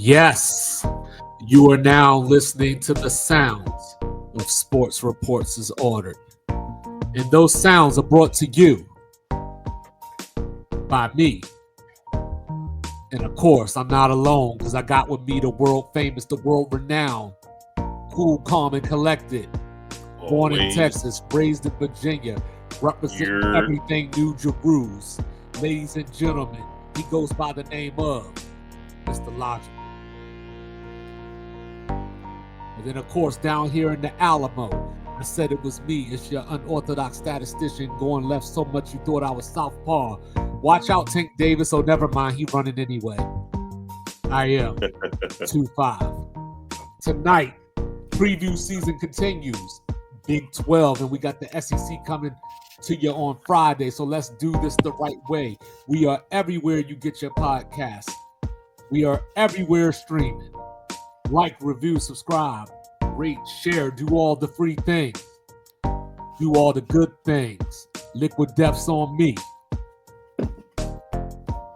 Yes, you are now listening to the sounds of Sports Reports is Ordered. And those sounds are brought to you by me. And of course, I'm not alone because I got with me the world famous, the world renowned, cool, calm, and collected. Born in Texas, raised in Virginia, representing everything New Jerusalem. Ladies and gentlemen, he goes by the name of Mr. Logic. And then, of course, down here in the Alamo, I said it was me. It's your unorthodox statistician going left so much you thought I was southpaw. Watch out, Tank Davis. Oh, never mind. He running anyway. I am 2-5. Tonight, preview season continues. Big 12, and we got the SEC coming to you on Friday. So let's do this the right way. We are everywhere you get your podcast. We are everywhere streaming. Like, review, subscribe, rate, share, do all the free things. Do all the good things. Liquid Death's on me.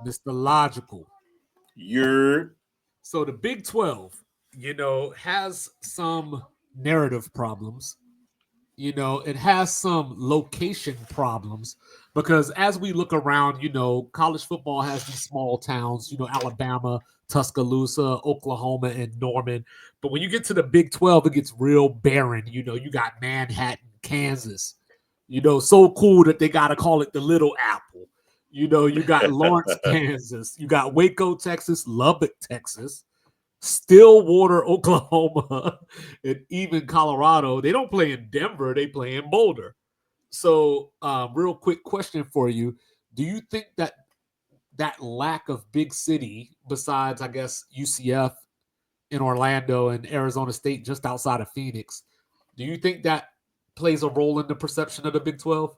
Mr. Logical. So the Big 12, has some narrative problems. It has some location problems because as we look around, college football has these small towns, Alabama, Tuscaloosa, Oklahoma, and Norman. But when you get to the Big 12, it gets real barren. You got Manhattan, Kansas. So cool that they got to call it the Little Apple. You got Lawrence, Kansas. You got Waco, Texas, Lubbock, Texas. Stillwater, Oklahoma, and even Colorado. They don't play in Denver. They play in Boulder. So, real quick question for you. Do you think that lack of big city, besides, I guess, UCF in Orlando and Arizona State just outside of Phoenix, do you think that plays a role in the perception of the Big 12?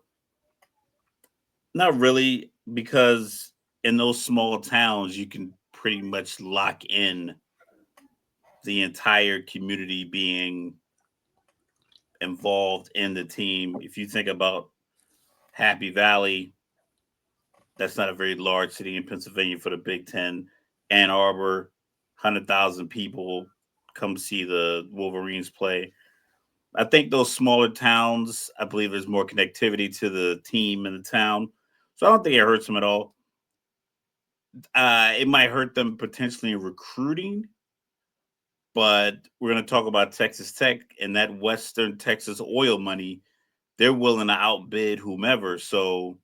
Not really, because in those small towns, you can pretty much lock in the entire community being involved in the team. If you think about Happy Valley, that's not a very large city in Pennsylvania for the Big Ten. Ann Arbor, 100,000 people come see the Wolverines play. I think those smaller towns, I believe there's more connectivity to the team in the town. So I don't think it hurts them at all. It might hurt them potentially in recruiting, but we're going to talk about Texas Tech and that Western Texas oil money. They're willing to outbid whomever. So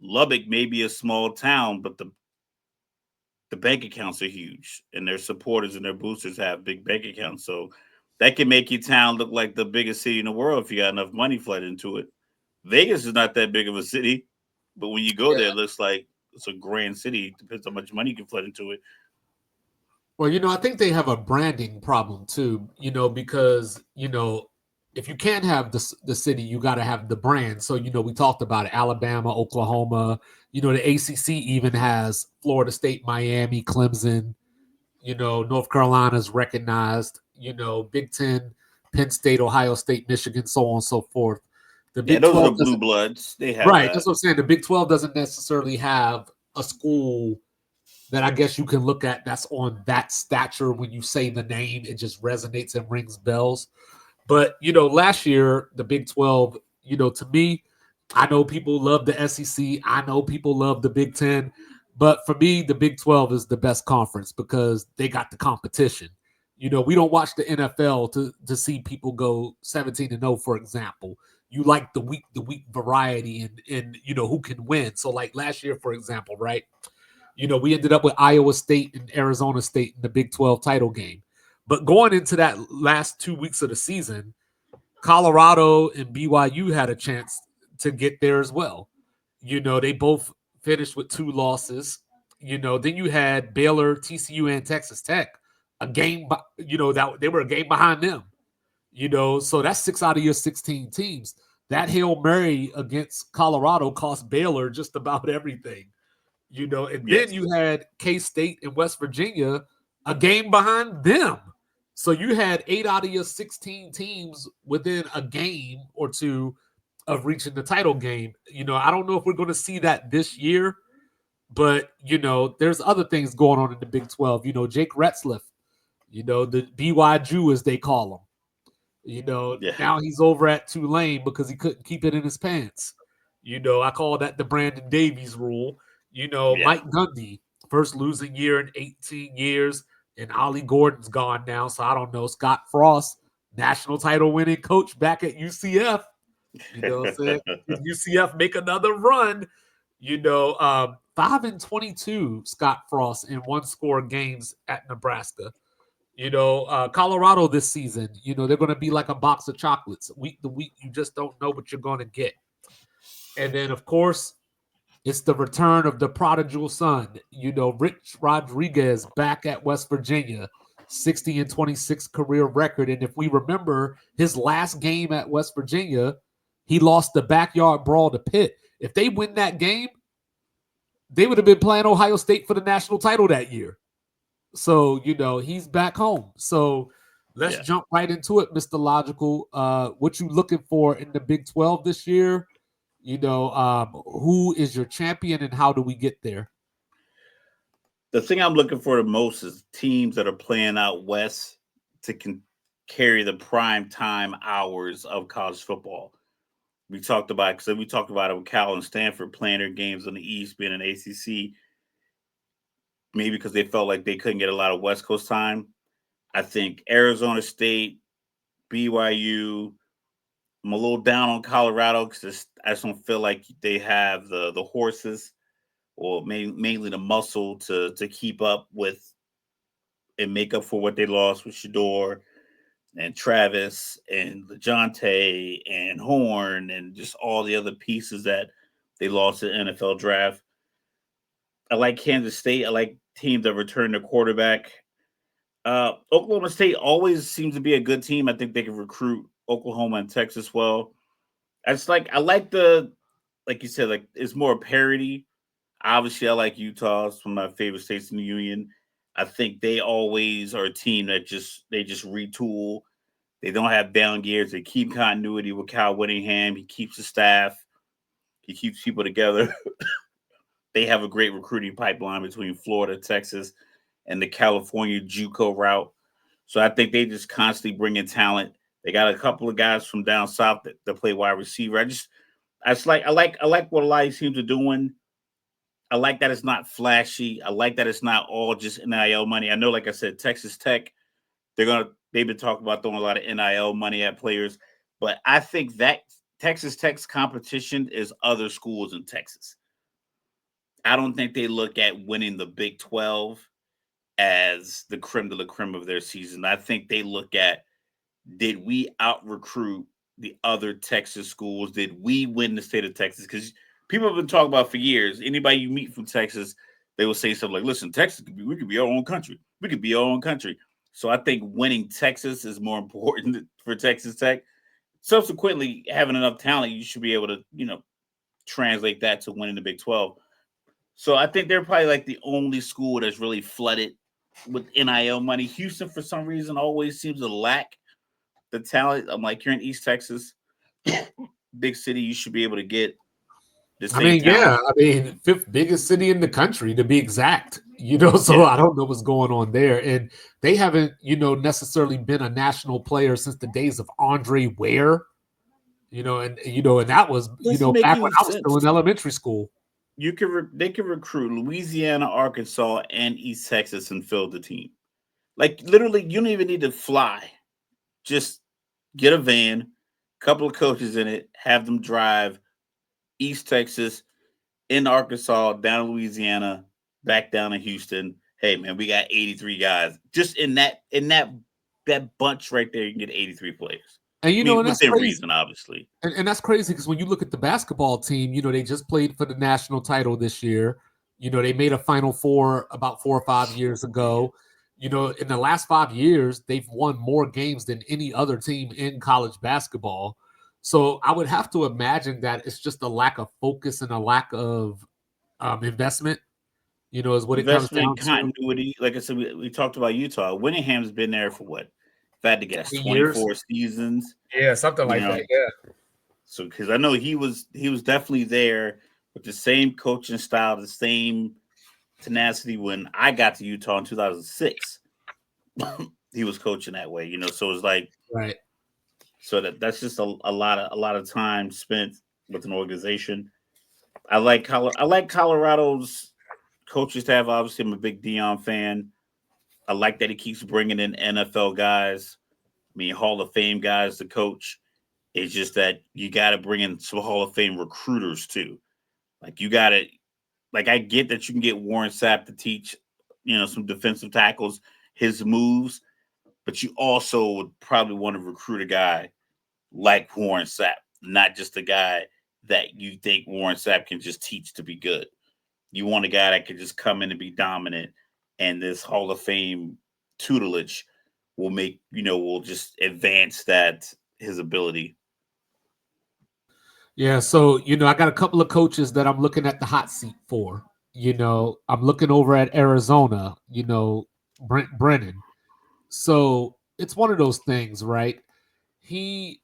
Lubbock may be a small town, but the bank accounts are huge, and their supporters and their boosters have big bank accounts. So that can make your town look like the biggest city in the world if you got enough money flooded into it. Vegas is not that big of a city, but when you go there, it looks like it's a grand city. It depends how much money you can flood into it. Well, I think they have a branding problem too, because, if you can't have the city, you got to have the brand. So, we talked about it, Alabama, Oklahoma, the ACC even has Florida State, Miami, Clemson, North Carolina's recognized, Big Ten, Penn State, Ohio State, Michigan, so on and so forth. The Big those 12 are the blue bloods. They have right. That. That's what I'm saying. The Big 12 doesn't necessarily have a school that I guess you can look at that's on that stature. When you say the name, it just resonates and rings bells. But, last year, the Big 12, to me, I know people love the SEC. I know people love the Big 10. But for me, the Big 12 is the best conference because they got the competition. We don't watch the NFL to see people go 17-0, for example. You like the week variety and who can win. So like last year, for example, right? We ended up with Iowa State and Arizona State in the Big 12 title game. But going into that last 2 weeks of the season, Colorado and BYU had a chance to get there as well. They both finished with 2 losses. Then you had Baylor, TCU, and Texas Tech, a game, that they were a game behind them. So that's 6 out of your 16 teams. That Hail Mary against Colorado cost Baylor just about everything. And then you had K-State and West Virginia, a game behind them. So you had 8 out of your 16 teams within a game or two of reaching the title game. I don't know if we're going to see that this year, But there's other things going on in the Big 12. Jake Retzlaff, the BY Jew as they call him. Yeah. Now he's over at Tulane because he couldn't keep it in his pants. I call that the Brandon Davies rule. Yeah. Mike Gundy, first losing year in 18 years, and Ollie Gordon's gone now. So I don't know. Scott Frost, national title winning coach back at UCF. What I'm saying? Did UCF make another run? 5-22, Scott Frost in one score games at Nebraska. Colorado this season, they're going to be like a box of chocolates. Week to week, you just don't know what you're going to get. And then, of course, it's the return of the prodigal son. Rich Rodriguez back at West Virginia, 60-26 career record. And if we remember his last game at West Virginia, he lost the backyard brawl to Pitt. If they win that game, they would have been playing Ohio State for the national title that year. So, he's back home. So let's jump right into it, Mr. Logical. What you looking for in the Big 12 this year? Who is your champion and how do we get there? The thing I'm looking for the most is teams that are playing out west to carry the prime time hours of college football. We talked about it with Cal and Stanford playing their games on the East, being an ACC, maybe because they felt like they couldn't get a lot of West Coast time. I think Arizona State, BYU. I'm a little down on Colorado because I just don't feel like they have the horses or mainly the muscle to keep up with and make up for what they lost with Shador and Travis and LeJontay and Horn and just all the other pieces that they lost in the NFL draft. I like Kansas State. I like teams that return their quarterback. Oklahoma State always seems to be a good team. I think they can recruit Oklahoma and Texas well. I like the, like you said, like it's more parity. Obviously, I like Utah. It's one of my favorite states in the union. I think they always are a team that they just retool. They don't have down gears. They keep continuity with Kyle Whittingham. He keeps the staff. He keeps people together. They have a great recruiting pipeline between Florida, Texas, and the California JUCO route. So I think they just constantly bring in talent. They got a couple of guys from down south that play wide receiver. I like what a lot of teams are doing. I like that it's not flashy. I like that it's not all just NIL money. I know, like I said, Texas Tech, they've been talking about throwing a lot of NIL money at players, but I think that Texas Tech's competition is other schools in Texas. I don't think they look at winning the Big 12 as the creme de la creme of their season. I think they look at, did we out recruit the other Texas schools? Did we win the state of Texas? Because people have been talking about for years. Anybody you meet from Texas, they will say something like, "Listen, Texas, we could be our own country. We could be our own country." So I think winning Texas is more important for Texas Tech. Subsequently, having enough talent, you should be able to, translate that to winning the Big 12. So I think they're probably like the only school that's really flooded with NIL money. Houston, for some reason, always seems to lack the talent. I'm like, you're in East Texas, big city, you should be able to get the same talent. Fifth biggest city in the country to be exact. So Yeah. I don't know what's going on there. And they haven't, necessarily been a national player since the days of Andre Ware, and that was, Doesn't make back when any I was still sense. in elementary school. They can recruit Louisiana, Arkansas, and East Texas and fill the team. Like literally, you don't even need to fly. Just get a van, couple of coaches in it, have them drive East Texas, in Arkansas, down to Louisiana, back down to Houston. Hey man, we got 83 guys. Just in that bunch right there, you can get 83 players. And I mean, and that's within crazy. reason, obviously. And that's crazy because when you look at the basketball team, they just played for the national title this year. They made a Final Four about 4 or 5 years ago. In the last 5 years, they've won more games than any other team in college basketball. So I would have to imagine that it's just a lack of focus and a lack of investment, is what it comes Investment down to. continuity. Like I said, we talked about Utah. Whittingham's been there for what? If I had to guess, 20 years. 24 seasons. Yeah, something You like know, that. Yeah. so because I know he was definitely there with the same coaching style, the same tenacity when I got to Utah in 2006. He was coaching that way, So it's like Right. that's just a lot of time spent with an organization. I like Colorado's coaching staff. Obviously, I'm a big Dion fan. I like that he keeps bringing in NFL guys. I mean, Hall of Fame guys to coach. It's just that you got to bring in some Hall of Fame recruiters too. Like you got to, like I get that you can get Warren Sapp to teach, some defensive tackles his moves, but you also would probably want to recruit a guy like Warren Sapp, not just a guy that you think Warren Sapp can just teach to be good. You want a guy that can just come in and be dominant, and this Hall of Fame tutelage will just advance that his ability. Yeah, so I got a couple of coaches that I'm looking at the hot seat for. I'm looking over at Arizona, Brent Brennan. So it's one of those things, right? He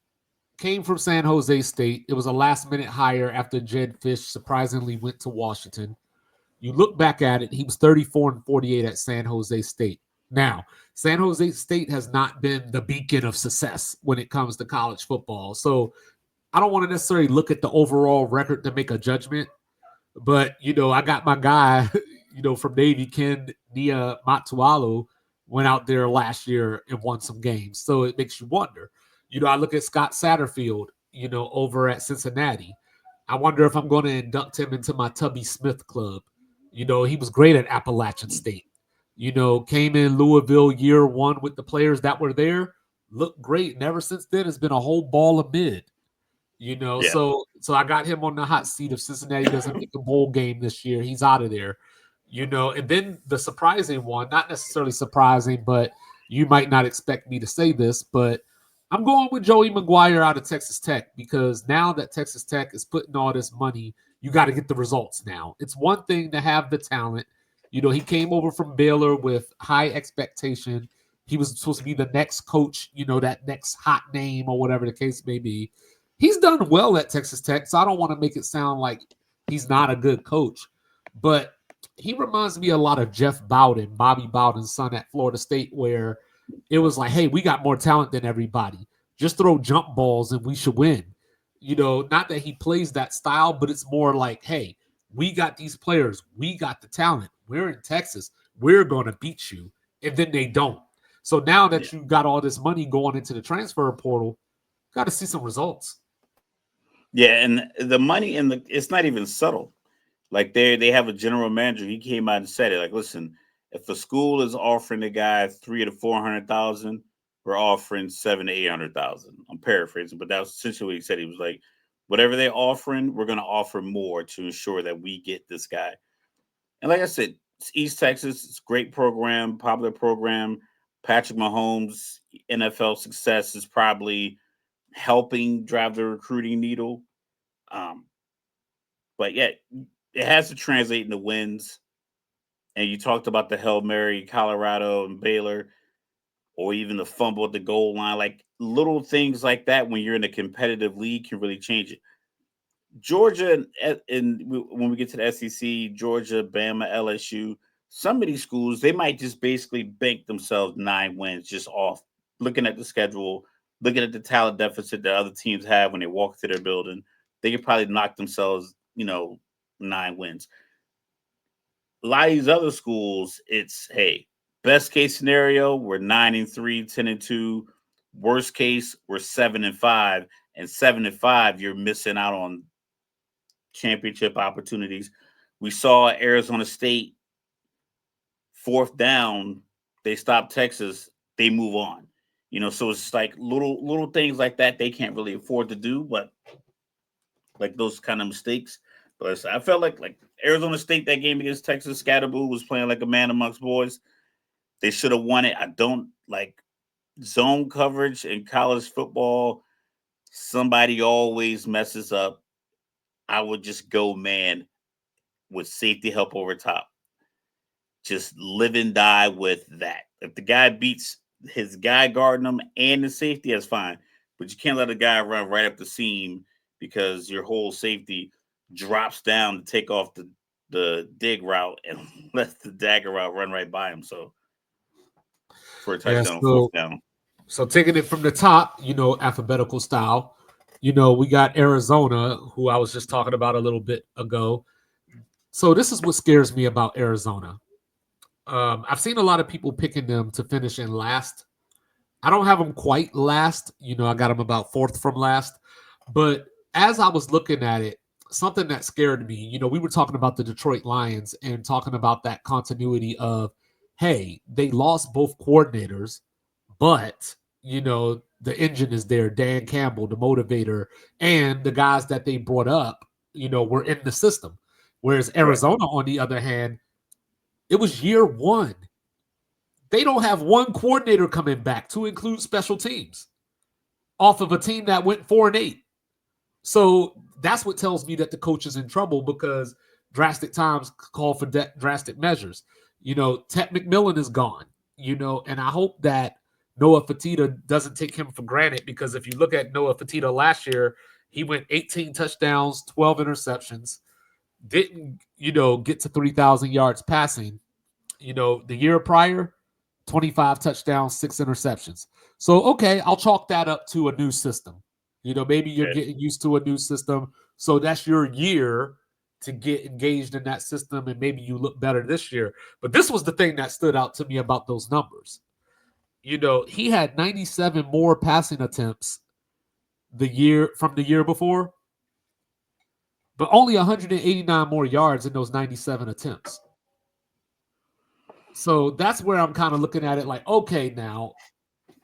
came from San Jose State. It was a last minute hire after Jed Fish surprisingly went to Washington. You look back at it, he was 34-48 at San Jose State. Now, San Jose State has not been the beacon of success when it comes to college football. So I don't want to necessarily look at the overall record to make a judgment, but I got my guy, from Navy, Ken Nia Matualu, went out there last year and won some games. So it makes you wonder. I look at Scott Satterfield, over at Cincinnati. I wonder if I'm going to induct him into my Tubby Smith club. He was great at Appalachian State. Came in Louisville year one with the players that were there, looked great. And ever since then, it's been a whole ball of mid. Yeah, So I got him on the hot seat. If Cincinnati doesn't make a bowl game this year, he's out of there. And then the surprising one, not necessarily surprising, but you might not expect me to say this, but I'm going with Joey McGuire out of Texas Tech, because now that Texas Tech is putting all this money, you got to get the results now. It's one thing to have the talent. He came over from Baylor with high expectation. He was supposed to be the next coach, that next hot name or whatever the case may be. He's done well at Texas Tech, so I don't want to make it sound like he's not a good coach. But he reminds me a lot of Jeff Bowden, Bobby Bowden's son at Florida State, where it was like, hey, we got more talent than everybody. Just throw jump balls and we should win. Not that he plays that style, but it's more like, hey, we got these players. We got the talent. We're in Texas. We're going to beat you. And then they don't. So now yeah, that you got all this money going into the transfer portal, got to see some results. yeah. And the money in the it's not even subtle. Like they have a general manager. He came out and said it. Like, listen, if a school is offering the guy 300 to 400,000, we're offering 700 to 800,000. I'm paraphrasing, but that was essentially what he said. He was like, whatever they're offering, we're going to offer more to ensure that we get this guy. And like I said, it's East Texas. It's a great program, popular program. Patrick Mahomes' NFL success is probably helping drive the recruiting needle. Um, but yeah, it has to translate into wins. And you talked about the Hail Mary, Colorado and Baylor, or even the fumble at the goal line. Like little things like that when you're in a competitive league can really change it. Georgia and when we get to the SEC, Georgia, Bama, LSU, some of these schools they might just basically bank themselves 9 wins just off looking at the schedule, looking at the talent deficit that other teams have when they walk to their building. They could probably knock themselves, 9 wins. A lot of these other schools, it's hey, best case scenario, we're 9-3, 10-2. Worst case, we're 7-5. And 7-5, you're missing out on championship opportunities. We saw Arizona State fourth down, they stop Texas, they move on. So it's like little things like that they can't really afford to do, but like those kind of mistakes. But I felt like Arizona State that game against Texas, Scatterboo was playing like a man amongst boys. They should have won it. I don't like zone coverage in college football. Somebody always messes up. I would just go man with safety help over top. Just live and die with that. If the guy beats his guy guarding him and the safety, that's fine. But you can't let a guy run right up the seam because your whole safety drops down to take off the dig route and let the dagger route run right by him. So for a Yeah, touchdown on fourth down. so taking it from the top, alphabetical style, we got Arizona, who I was just talking about a little bit ago. So this is what scares me about Arizona. I've seen a lot of people picking them to finish in last. I don't have them quite last. I got them about fourth from last. But as I was looking at it, something that scared me, we were talking about the Detroit Lions and talking about that continuity of, hey, they lost both coordinators, but, the engine is there. Dan Campbell, the motivator, and the guys that they brought up, were in the system. Whereas Right. Arizona, on the other hand, it was year one. They don't have one coordinator coming back to include special teams off of a team that went 4-8. So that's what tells me that the coach is in trouble because drastic times call for drastic measures. Ted McMillan is gone, and I hope that Noah Fertitta doesn't take him for granted because if you look at Noah Fertitta last year, he went 18 touchdowns, 12 interceptions, didn't, get to 3,000 yards passing. The year prior, 25 touchdowns, 6 interceptions. So, okay, I'll chalk that up to a new system. Maybe you're Okay. getting used to a new system. So that's your year to get engaged in that system and maybe you look better this year. But this was the thing that stood out to me about those numbers. He had 97 more passing attempts the year before, but only 189 more yards in those 97 attempts. So that's where I'm kind of looking at it like, okay, now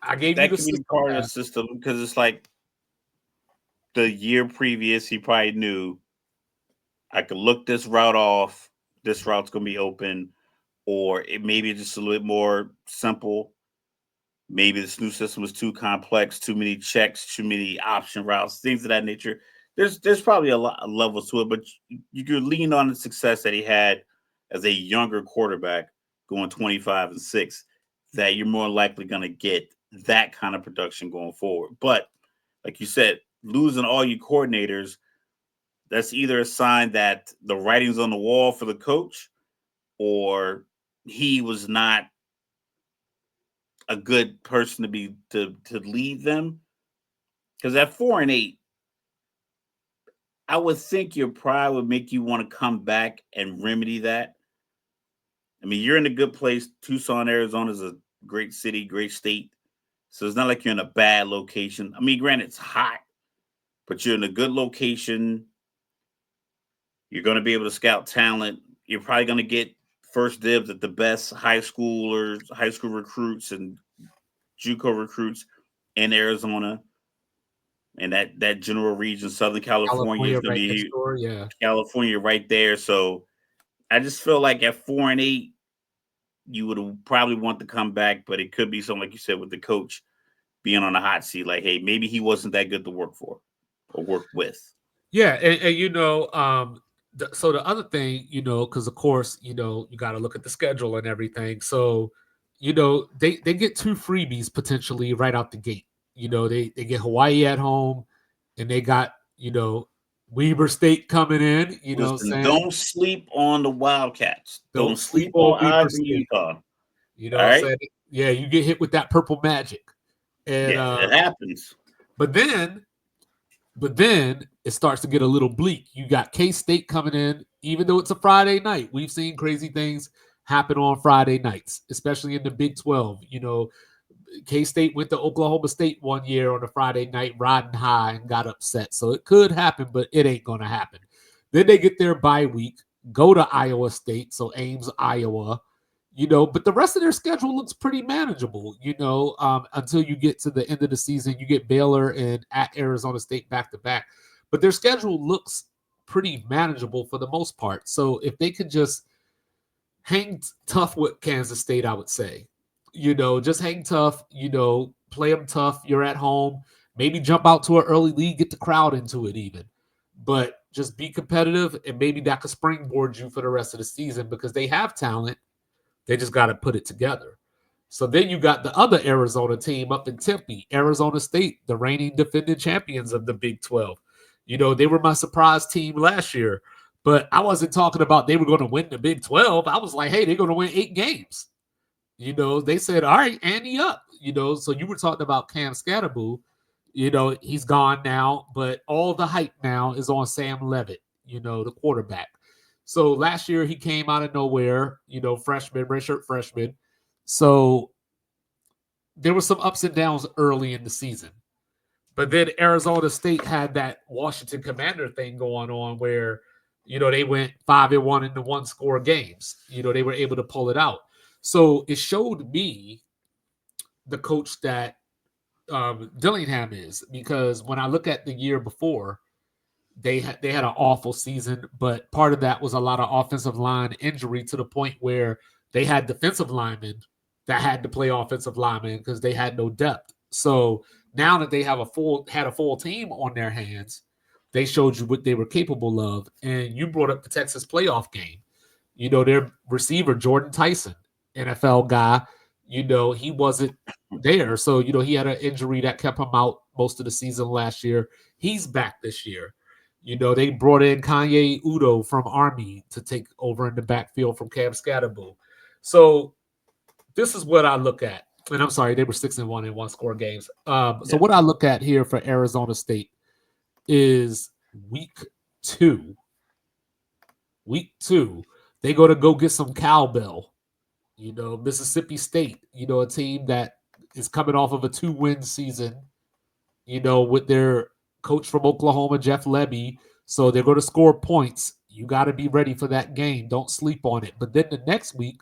I gave you That the could be system part of the back. system because it's like the year previous, he probably knew I could look this route off. This route's gonna be open, or it maybe just a little bit more simple. Maybe this new system was too complex, too many checks, too many option routes, things of that nature. There's probably a lot of levels to it, but you could lean on the success that he had as a younger quarterback going 25-6, that you're more likely going to get that kind of production going forward. But like you said, losing all your coordinators, that's either a sign that the writing's on the wall for the coach or he was not a good person to be to lead them. Because at 4-8, I would think your pride would make you want to come back and remedy that. I mean, you're in a good place. Tucson, Arizona is a great city, great state. So it's not like you're in a bad location. I mean, granted, it's hot, but you're in a good location. You're going to be able to scout talent. You're probably going to get first dibs at the best high school recruits and JUCO recruits in Arizona. And that general region, Southern California, is California going to right next be door. Yeah. California right there. So I just feel like at 4-8, you would probably want to come back, but it could be something like you said with the coach being on the hot seat. Like, hey, maybe he wasn't that good to work for or work with. Yeah. And so the other thing, because of course, you got to look at the schedule and everything. So, they get two freebies potentially right out the gate. They get Hawaii at home and they got, Weber State coming in, Listen, saying, don't sleep on the Wildcats. don't Don't sleep sleep on on Weber odds in State. Utah. All I'm right. saying? Yeah, you get hit with that purple magic. And Yeah, it happens. but then it starts to get a little bleak. You got K-State coming in, even though it's a Friday night. We've seen crazy things happen on Friday nights, especially in the Big 12. K-State went to Oklahoma State one year on a Friday night riding high and got upset. So it could happen, but it ain't going to happen. Then they get their bye week, go to Iowa State, so Ames, Iowa. But the rest of their schedule looks pretty manageable, until you get to the end of the season. You get Baylor and at Arizona State back to back. But their schedule looks pretty manageable for the most part. So if they could just hang tough with Kansas State, I would say, just hang tough, play them tough. You're at home, maybe jump out to an early lead, get the crowd into it even. But just be competitive, and maybe that could springboard you for the rest of the season because they have talent. They just got to put it together. So then you got the other Arizona team up in Tempe, Arizona State, the reigning defending champions of the Big 12. They were my surprise team last year. But I wasn't talking about they were going to win the Big 12. I was like, hey, they're going to win 8 games. They said, all right, ante up. So you were talking about Cam Scatterboo. He's gone now, but all the hype now is on Sam Levitt, the quarterback. So last year he came out of nowhere, freshman, redshirt freshman. So there were some ups and downs early in the season. But then Arizona State had that Washington Commander thing going on where, they went 5-1 in the 1-score games. They were able to pull it out. So it showed me the coach that Dillingham is, because when I look at the year before, they had an awful season, but part of that was a lot of offensive line injury to the point where they had defensive linemen that had to play offensive linemen because they had no depth. So now that they have a full team on their hands, they showed you what they were capable of. And you brought up the Texas playoff game. Their receiver Jordan Tyson, NFL guy, he wasn't there. So, he had an injury that kept him out most of the season last year. He's back this year. They brought in Kanye Udo from Army to take over in the backfield from Cam Scatterboo. So this is what I look at. And I'm sorry, they were 6-1 in 1-score games. So what I look at here for Arizona State is week 2. Week 2, they go get some cowbell. Mississippi State, a team that is coming off of a 2-win season, with their coach from Oklahoma, Jeff Lebby. So they're going to score points. You got to be ready for that game. Don't sleep on it. But then the next week,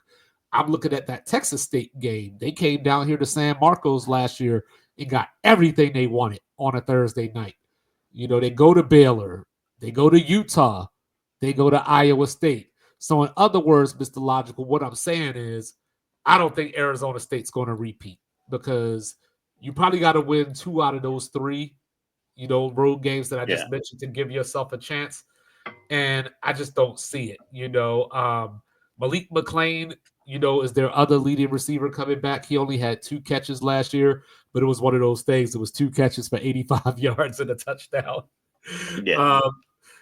I'm looking at that Texas State game. They came down here to San Marcos last year and got everything they wanted on a Thursday night. They go to Baylor. They go to Utah. They go to Iowa State. So in other words, Mr. Logical, what I'm saying is I don't think Arizona State's going to repeat, because you probably got to win 2 out of those 3, road games that I just mentioned to give yourself a chance. And I just don't see it. Malik McClain, is their other leading receiver coming back. He only had 2 catches last year, but it was one of those things. It was 2 catches for 85 yards and a touchdown. Yeah.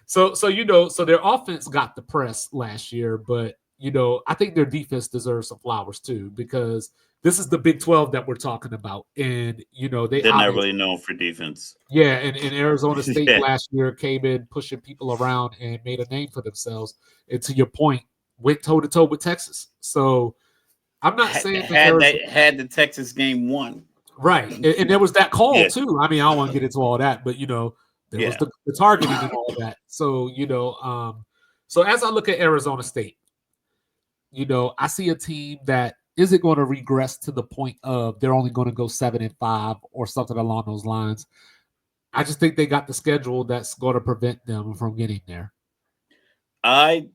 So their offense got the press last year, but I think their defense deserves some flowers too, because this is the Big 12 that we're talking about, and they're not really known for defense. Yeah, and Arizona State Yeah. last year came in pushing people around and made a name for themselves. And to your point, went toe to toe with Texas. So I'm not saying that Had the Texas game won. Right, and there was that call Yeah. too. I mean, I don't want to get into all that, but there was the targeting and all that. So so as I look at Arizona State, I see a team that isn't going to regress to the point of they're only going to go 7-5 or something along those lines. I just think they got the schedule that's going to prevent them from getting there. I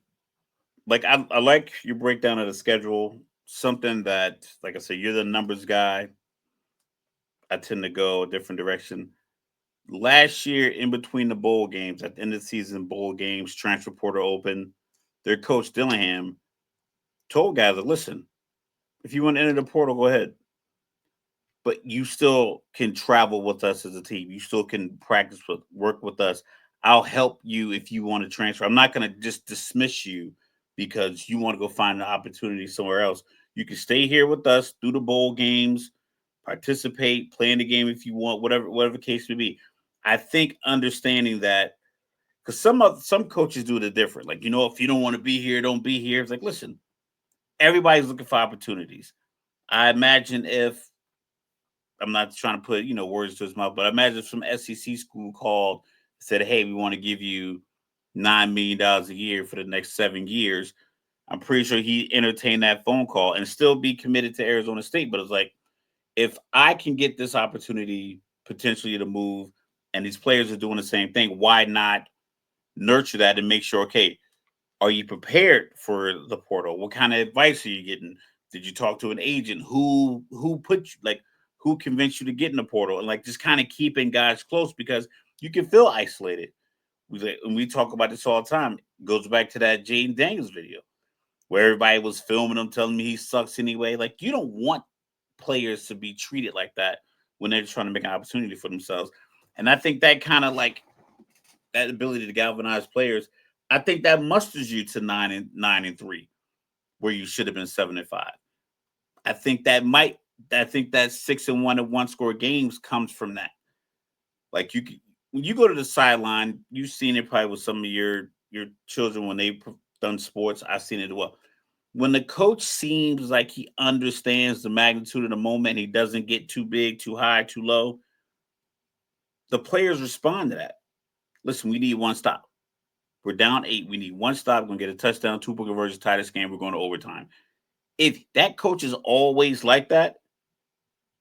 like your breakdown of the schedule. Something that, like I said, you're the numbers guy. I tend to go a different direction. Last year, in between the bowl games, at the end of the season, bowl games, transfer portal open, their coach Dillingham told guys, listen, if you want to enter the portal, go ahead. But you still can travel with us as a team. You still can work with us. I'll help you if you want to transfer. I'm not going to just dismiss you because you want to go find an opportunity somewhere else. You can stay here with us, do the bowl games, participate, play in the game if you want, whatever case may be. I think understanding that, because some coaches do it different. Like, if you don't want to be here, don't be here. It's like, listen, everybody's looking for opportunities. I imagine if I'm not trying to put words to his mouth, but I imagine if some SEC school called, said, "Hey, we want to give you $9 million a year for the next 7 years." I'm pretty sure he entertained that phone call and still be committed to Arizona State. But it's like, if I can get this opportunity potentially to move, and these players are doing the same thing, why not nurture that and make sure, okay, are you prepared for the portal? What kind of advice are you getting? Did you talk to an agent? Who put you, who convinced you to get in the portal? And just kind of keeping guys close, because you can feel isolated. We talk about this all the time. It goes back to that Jaden Daniels video where everybody was filming him, telling me he sucks anyway. You don't want players to be treated like that when they're trying to make an opportunity for themselves. And I think that kind of that ability to galvanize players, I think that musters you to 9-3, where you should have been 7-5. I think that might. I think that 6-1 and one score games comes from that. Like when you go to the sideline, you've seen it probably with some of your children when they've done sports. I've seen it as well. When the coach seems like he understands the magnitude of the moment, he doesn't get too big, too high, too low. The players respond to that. Listen, we need one stop. We're down 8. We need one stop. We're gonna get a touchdown, 2-point conversion, tie this game. We're going to overtime. If that coach is always like that,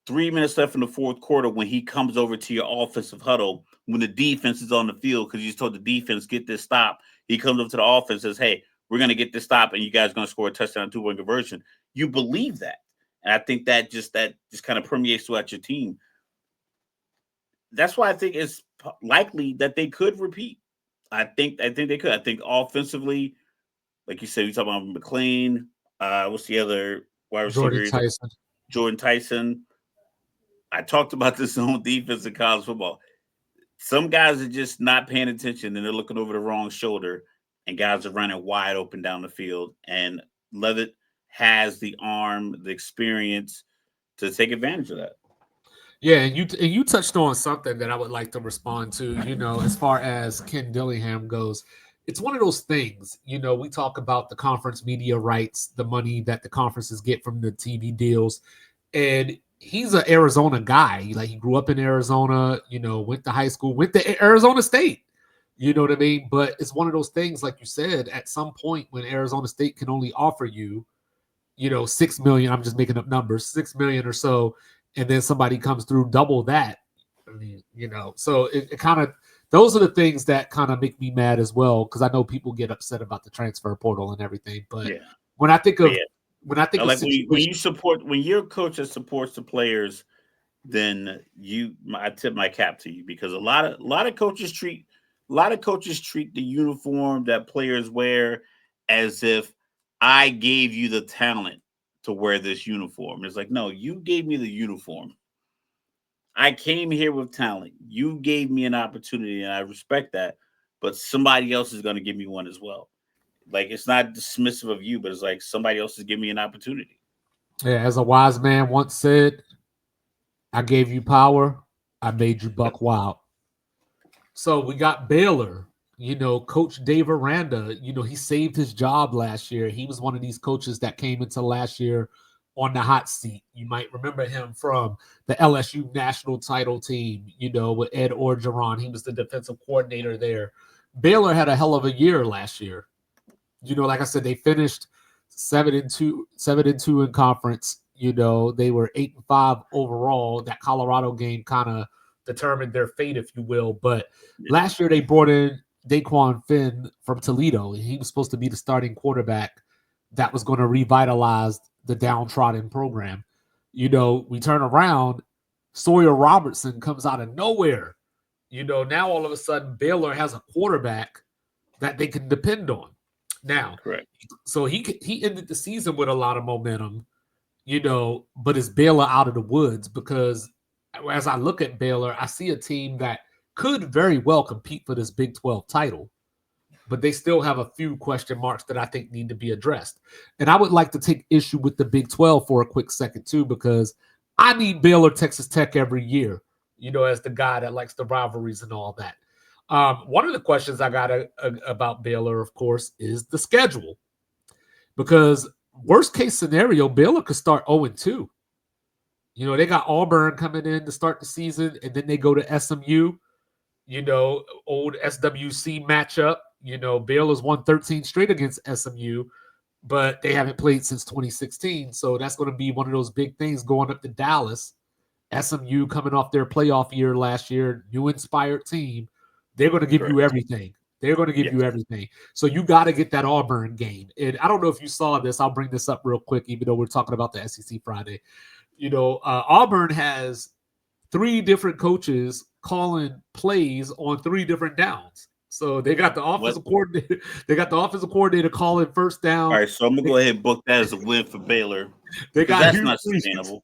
3 minutes left in the fourth quarter, when he comes over to your offensive huddle, when the defense is on the field, because you just told the defense, get this stop, he comes up to the offense and says, hey, we're going to get this stop and you guys are going to score a touchdown, 2-point conversion. You believe that. And I think that just kind of permeates throughout your team. That's why I think it's likely that they could repeat. I think they could. I think offensively, like you said, we talk about McLean. What's the other wide receiver? Jordan Tyson. I talked about this on defense in college football. Some guys are just not paying attention and they're looking over the wrong shoulder, and guys are running wide open down the field. And Levitt has the arm, the experience to take advantage of that. Yeah, and you touched on something that I would like to respond to. As far as Ken Dillingham goes, it's one of those things. We talk about the conference media rights, the money that the conferences get from the TV deals, and he's an Arizona guy. Like, he grew up in Arizona, went to high school, went to Arizona State. You know what I mean? But it's one of those things, like you said, at some point when Arizona State can only offer you, $6 million, I'm just making up numbers, $6 million or so, and then somebody comes through double that. I mean, so it kind of, those are the things that kind of make me mad as well, because I know people get upset about the transfer portal and everything. But yeah. when I think of like when you're a coach that supports the players, then I tip my cap to you, because a lot of coaches treat the uniform that players wear as if I gave you the talent to wear this uniform. It's like, no, you gave me the uniform. I came here with talent. You gave me an opportunity, and I respect that. But somebody else is going to give me one as well. Like, it's not dismissive of you, but it's like somebody else is giving me an opportunity. Yeah, as a wise man once said, I gave you power, I made you buck wild. So we got Baylor, Coach Dave Aranda, he saved his job last year. He was one of these coaches that came into last year on the hot seat. You might remember him from the LSU national title team, with Ed Orgeron. He was the defensive coordinator there. Baylor had a hell of a year last year. Like I said, they finished 7-2 in conference. They were 8-5 overall. That Colorado game kind of determined their fate, if you will. But last year they brought in Daquan Finn from Toledo. He was supposed to be the starting quarterback that was going to revitalize the downtrodden program. We turn around, Sawyer Robertson comes out of nowhere. Now all of a sudden Baylor has a quarterback that they can depend on. Now, correct. So he ended the season with a lot of momentum, but is Baylor out of the woods? Because as I look at Baylor, I see a team that could very well compete for this Big 12 title, but they still have a few question marks that I think need to be addressed. And I would like to take issue with the Big 12 for a quick second too, because I need Baylor, Texas Tech every year, as the guy that likes the rivalries and all that. One of the questions I got about Baylor, of course, is the schedule. Because worst case scenario, Baylor could start 0-2. They got Auburn coming in to start the season, and then they go to SMU, old SWC matchup. Baylor's won 13 straight against SMU, but they haven't played since 2016. So that's going to be one of those big things going up to Dallas. SMU coming off their playoff year last year, new inspired team. They're going to give you everything. They're going to give you everything. So you got to get that Auburn game. And I don't know if you saw this. I'll bring this up real quick, even though we're talking about the SEC Friday. Auburn has 3 different coaches calling plays on 3 different downs. So they got the offensive coordinator. They got the offensive coordinator calling first down. All right, so I'm gonna go ahead and book that as a win for Baylor. That's not sustainable.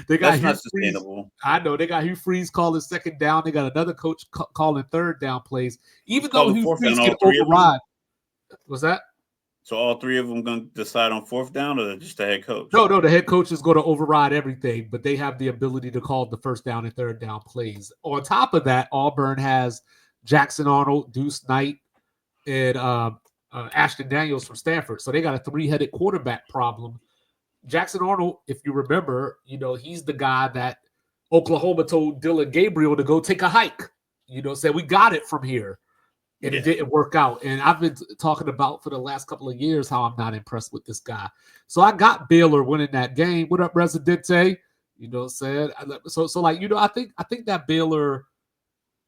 That's not sustainable. I know they got Hugh Freeze calling second down. They got another coach calling third down plays. Even though Hugh Freeze can override, Was that? So all three of them going to decide on fourth down, or just the head coach? No, the head coach is going to override everything, but they have the ability to call the first down and third down plays. On top of that, Auburn has Jackson Arnold, Deuce Knight, and Ashton Daniels from Stanford. So they got a three-headed quarterback problem. Jackson Arnold, if you remember, he's the guy that Oklahoma told Dylan Gabriel to go take a hike. Said we got it from here. And it didn't work out. And I've been talking about for the last couple of years how I'm not impressed with this guy. So I got Baylor winning that game. What up, Residente? Said I think that Baylor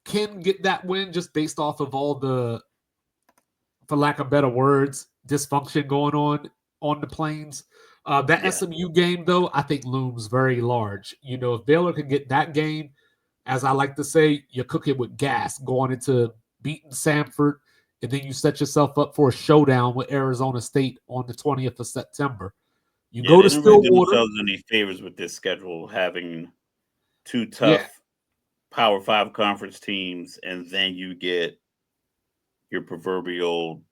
can get that win just based off of all the, for lack of better words, dysfunction going on the Plains. That SMU game, though, I think looms very large. If Baylor can get that game, as I like to say, you're cooking with gas going into beating Samford, and then you set yourself up for a showdown with Arizona State on the 20th of September. You go to Stillwater. They don't do themselves any favors with this schedule, having two tough Power 5 conference teams, and then you get your proverbial,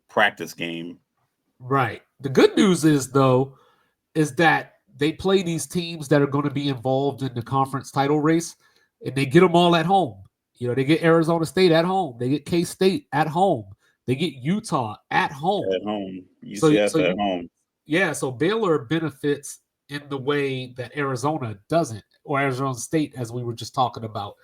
practice game. Right. The good news is, though, is that they play these teams that are going to be involved in the conference title race, and they get them all at home. They get Arizona State at home. They get K-State at home. They get Utah at home. At home. UCF at home. Yeah, so Baylor benefits in the way that Arizona doesn't, or Arizona State, as we were just talking about.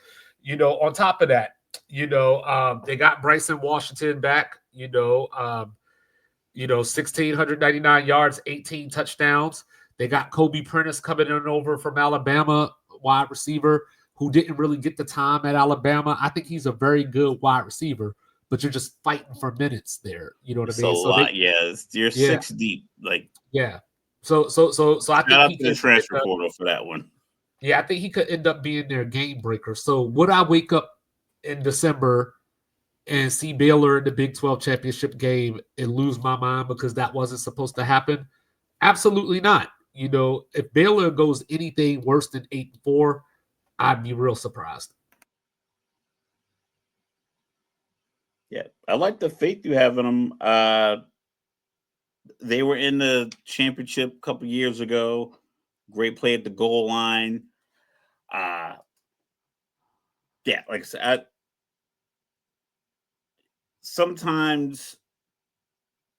On top of that, they got Bryson Washington back, 1,699 yards, 18 touchdowns. They got Kobe Prentice coming in over from Alabama, wide receiver, who didn't really get the time at Alabama. I think he's a very good wide receiver, but you're just fighting for minutes there. You know what I mean? It's a lot, you're 6 deep. So I think he could transfer portal for that one. Yeah, I think he could end up being their game breaker. So would I wake up in December and see Baylor in the Big 12 championship game and lose my mind because that wasn't supposed to happen? Absolutely not. If Baylor goes anything worse than 8-4, I'd be real surprised. Yeah, I like the faith you have in them. They were in the championship a couple years ago. Great play at the goal line. Like I said, sometimes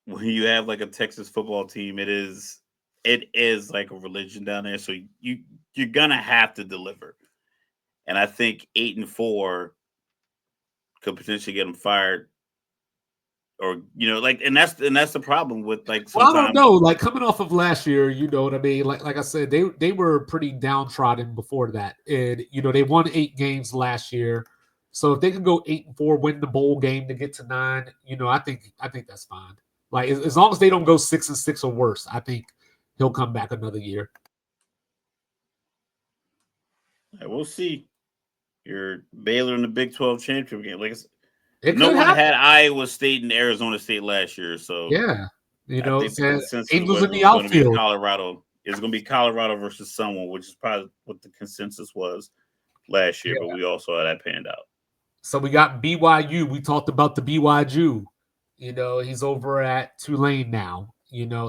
when you have like a Texas football team, it is like a religion down there. So you're gonna have to deliver. And I think 8-4 could potentially get them fired, or and that's the problem with like. Well, I don't know. Like coming off of last year, you know what I mean. Like I said, they were pretty downtrodden before that, and they won 8 games last year. So if they can go 8-4, win the bowl game to get to 9, I think that's fine. Like as long as they don't go 6-6 or worse, I think he'll come back another year. We'll see. Your Baylor in the Big 12 championship game. Like no one had Iowa State and Arizona State last year, so yeah, I think the consensus Angels in the outfield. Colorado. It's going to be Colorado versus someone, which is probably what the consensus was last year. Yeah. But we also had that panned out. So we got BYU. We talked about the BYU. He's over at Tulane now.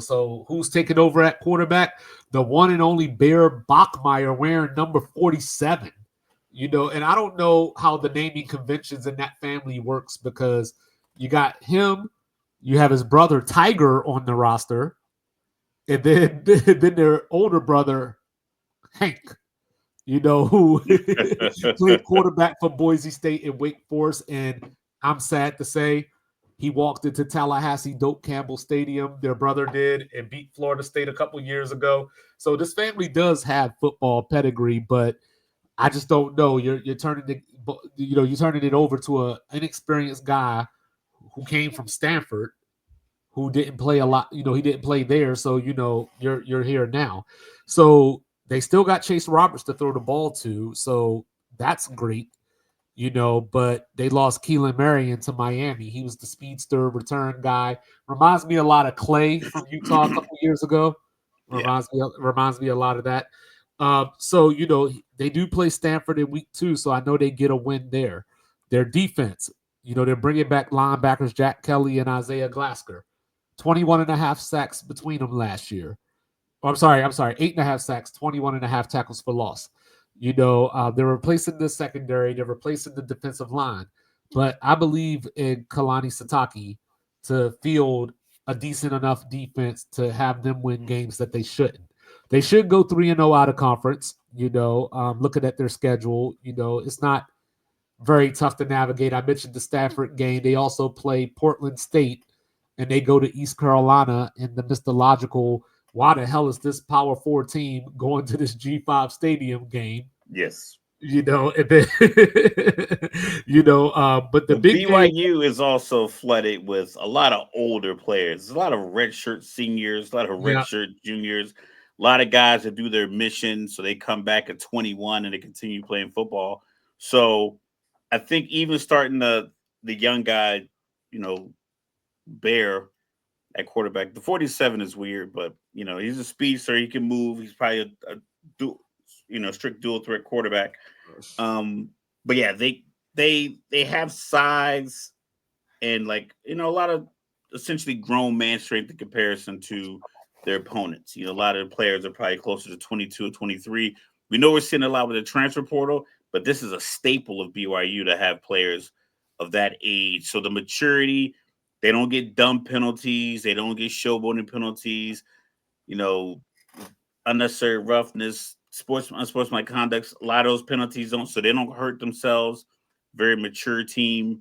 So who's taking over at quarterback? The one and only Bear Bachmeier wearing number 47. And I don't know how the naming conventions in that family works because you got him, you have his brother Tiger on the roster, and then their older brother Hank, who played quarterback for Boise State and Wake Forest. And I'm sad to say he walked into Tallahassee Doak Campbell Stadium, their brother did, and beat Florida State a couple years ago. So this family does have football pedigree, but I just don't know. You're turning it over to an inexperienced guy who came from Stanford, who didn't play a lot. He didn't play there, so you're here now. So they still got Chase Roberts to throw the ball to, so that's great. But they lost Keelan Marion to Miami. He was the speedster return guy. Reminds me a lot of Clay from Utah a couple years ago. Reminds me a lot of that. So they do play Stanford in week 2, so I know they get a win there. Their defense, They're bringing back linebackers Jack Kelly and Isaiah Glasker. 21 and a half sacks between them last year. Oh, I'm sorry, 8.5 sacks, 21 and a half tackles for loss. They're replacing the secondary, they're replacing the defensive line. But I believe in Kalani Sitake to field a decent enough defense to have them win games that they shouldn't. They should go 3-0 out of conference, looking at their schedule. It's not very tough to navigate. I mentioned the Stafford game. They also play Portland State and they go to East Carolina in the mythological, why the hell is this Power 4 team going to this G5 stadium game? Yes. And then, but the big BYU is also flooded with a lot of older players. There's a lot of redshirt seniors, a lot of yeah, redshirt juniors, a lot of guys that do their mission, so they come back at 21 and they continue playing football. So I think even starting the young guy, Bear at quarterback, the 47 is weird, but he's a speedster. He can move. He's probably strict dual threat quarterback. But yeah, they have size and a lot of essentially grown man strength in comparison to their opponents. A lot of the players are probably closer to 22 or 23. We know we're seeing a lot with the transfer portal, but this is a staple of BYU to have players of that age. So the maturity, they don't get dumb penalties, they don't get showboating penalties, you know, unnecessary roughness, unsportsmanlike conduct. A lot of those penalties don't, so they don't hurt themselves. Very mature team.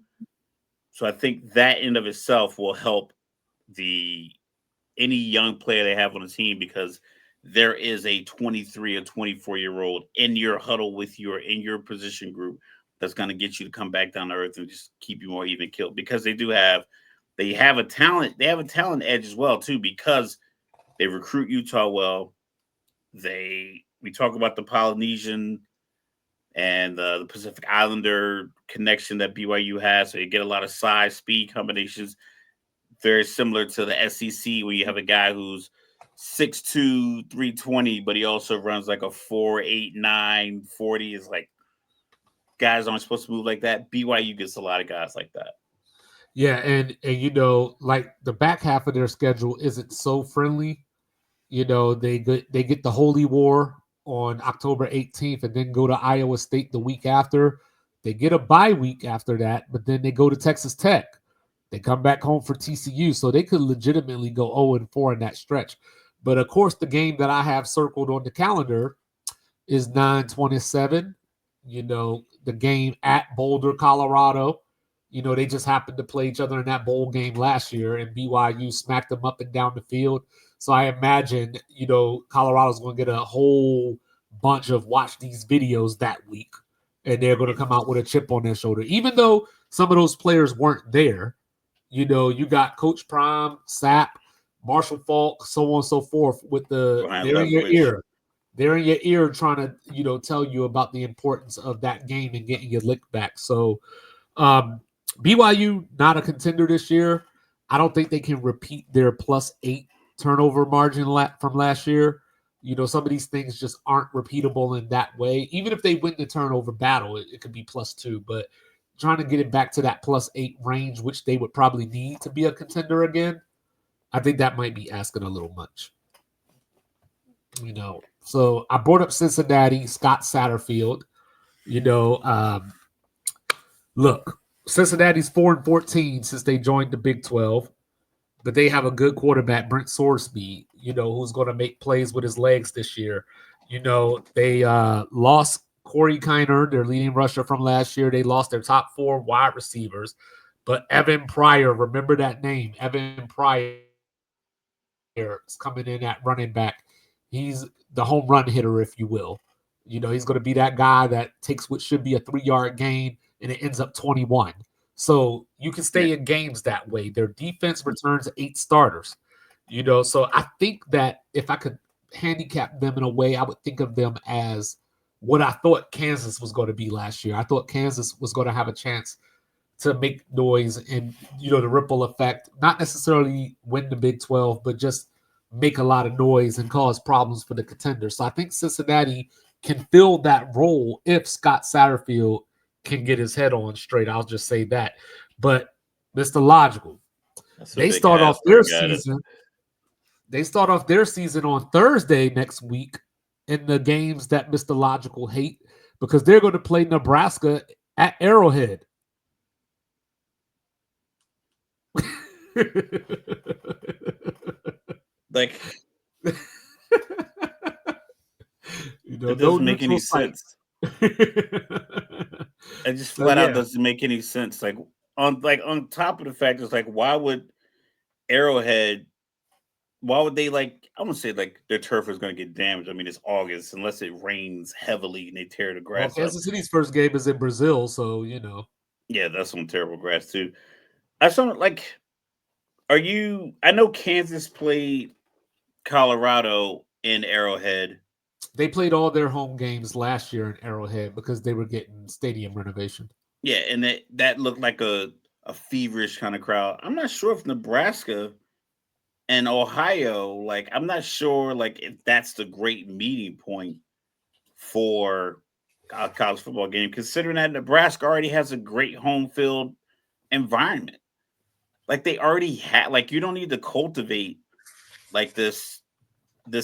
So I think that in of itself will help the any young player they have on the team, because there is a 23 or 24-year-old in your huddle with you or in your position group that's going to get you to come back down to earth and just keep you more even killed, because they have a talent edge as well too, because they recruit Utah well. We talk about the Polynesian and the Pacific Islander connection that BYU has, so you get a lot of size speed combinations, very similar to the SEC, where you have a guy who's 6'2", 320, but he also runs like a 4.89 40. Is like, guys aren't supposed to move like that. BYU gets a lot of guys like that. Yeah, and like the back half of their schedule isn't so friendly. They get the Holy War on October 18th and then go to Iowa State the week after. They get a bye week after that, but then they go to Texas Tech. They come back home for TCU, so they could legitimately go 0-4 in that stretch. But of course, the game that I have circled on the calendar is 9/27. The game at Boulder, Colorado. They just happened to play each other in that bowl game last year, and BYU smacked them up and down the field. So I imagine, Colorado's going to get a whole bunch of watch these videos that week, and they're going to come out with a chip on their shoulder. Even though some of those players weren't there, you got Coach Prime, Sapp, Marshall Falk, so on and so forth, with they're in your ear. They're in your ear trying to, tell you about the importance of that game and getting your lick back. So BYU, not a contender this year. I don't think they can repeat their +8 turnover margin from last year. Some of these things just aren't repeatable in that way. Even if they win the turnover battle, it could be +2. But trying to get it back to that +8 range, which they would probably need to be a contender again, I think that might be asking a little much. So I brought up Cincinnati, Scott Satterfield. Look, Cincinnati's 4-14 since they joined the Big 12, but they have a good quarterback, Brent Sorsby, who's going to make plays with his legs this year. They lost Corey Kiner, their leading rusher from last year. They lost their top 4 wide receivers, but Evan Pryor, remember that name, Evan Pryor is coming in at running back. He's the home run hitter, if you will. He's going to be that guy that takes what should be a 3-yard gain and it ends up 21. So you can stay in games that way. Their defense returns 8 starters. So I think that if I could handicap them in a way, I would think of them as what I thought Kansas was going to be last year. I thought Kansas was going to have a chance to make noise and, the ripple effect, not necessarily win the Big 12, but just make a lot of noise and cause problems for the contenders. So I think Cincinnati can fill that role if Scott Satterfield can get his head on straight. I'll just say that. But Mr. Logical, That's a they big start off ass, but I their got it. season. They start off their season on Thursday next week in the games that Mr. Logical hate because they're going to play Nebraska at Arrowhead. Like, it No doesn't make any neutral site. sense. It just So flat out yeah, doesn't make any sense. On top of the fact, it's like, why would Arrowhead? Why would they like? I wouldn't say like their turf is going to get damaged. I mean, it's August, unless it rains heavily and they tear the well, grass up. Kansas City's first game is in Brazil, so you know. Yeah, that's some terrible grass too. I saw like, are you? I know Kansas played Colorado in Arrowhead. They played all their home games last year in Arrowhead because they were getting stadium renovation. Yeah, and that looked like a feverish kind of crowd. I'm not sure if Nebraska and Ohio, like, I'm not sure like if that's the great meeting point for a college football game, considering that Nebraska already has a great home field environment. Like they already had, like, you don't need to cultivate like this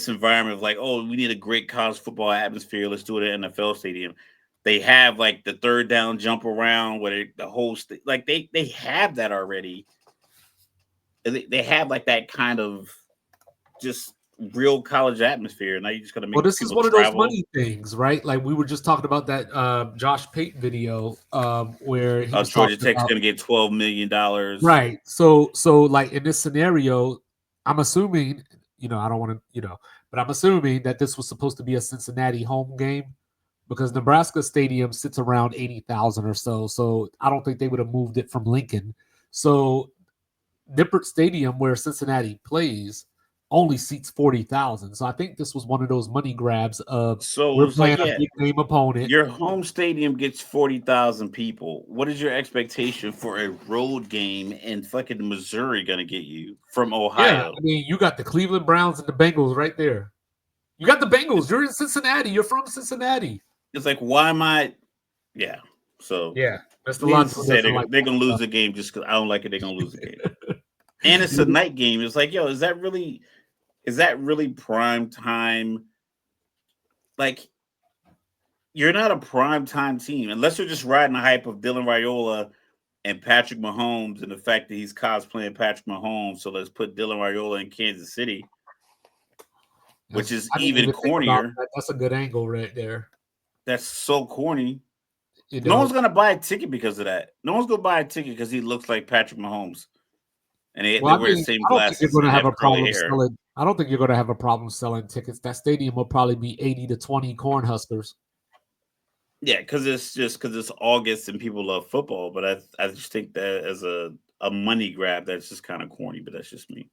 environment of like, oh, we need a great college football atmosphere. Let's do it at NFL stadium. They have like the third down jump around where the whole like they have that already. They have like that kind of just real college atmosphere. Now you just got to Well, make this is people one of those travel. money things, right? Like we were just talking about that Josh Payton video where he was Georgia talking Tech's about going to get $12 million. right. So like in this scenario, I'm assuming, I don't want to, but I'm assuming that this was supposed to be a Cincinnati home game because Nebraska Stadium sits around 80,000 or so. So I don't think they would have moved it from Lincoln. So Nippert Stadium, where Cincinnati plays, only seats 40,000. So I think this was one of those money grabs of So we're it's like, playing a yeah, big name opponent. your home stadium gets 40,000 people. What is your expectation for a road game in fucking Missouri going to get you from Yeah, Ohio? I mean, you got the Cleveland Browns and the Bengals right there. You got the Bengals. It's, You're in Cincinnati. You're from Cincinnati. it's like, why am I? Yeah. So, Yeah, Mr. needless to Logical say, doesn't like they're that going to lose stuff. the game just because I don't like it. They're going to lose the game. And it's a night game. It's like, yo, is that really prime time? Like, you're not a prime time team unless you're just riding the hype of Dylan Raiola and Patrick Mahomes and the fact that he's cosplaying Patrick Mahomes. So let's put Dylan Raiola in Kansas City, which is I didn't even even think about cornier. that. That's a good angle right there. That's so corny. You No one's know, gonna buy a ticket because of that. No one's gonna buy a ticket because he looks like Patrick Mahomes, and they well, I wear the mean, same I don't think you're glasses going and to they have have a curly problem hair. selling. I don't think you're going to have a problem selling tickets. That stadium will probably be 80 to 20 Cornhuskers. Yeah, because it's August and people love football, but I just think that as a money grab, that's just kind of corny. But that's just me.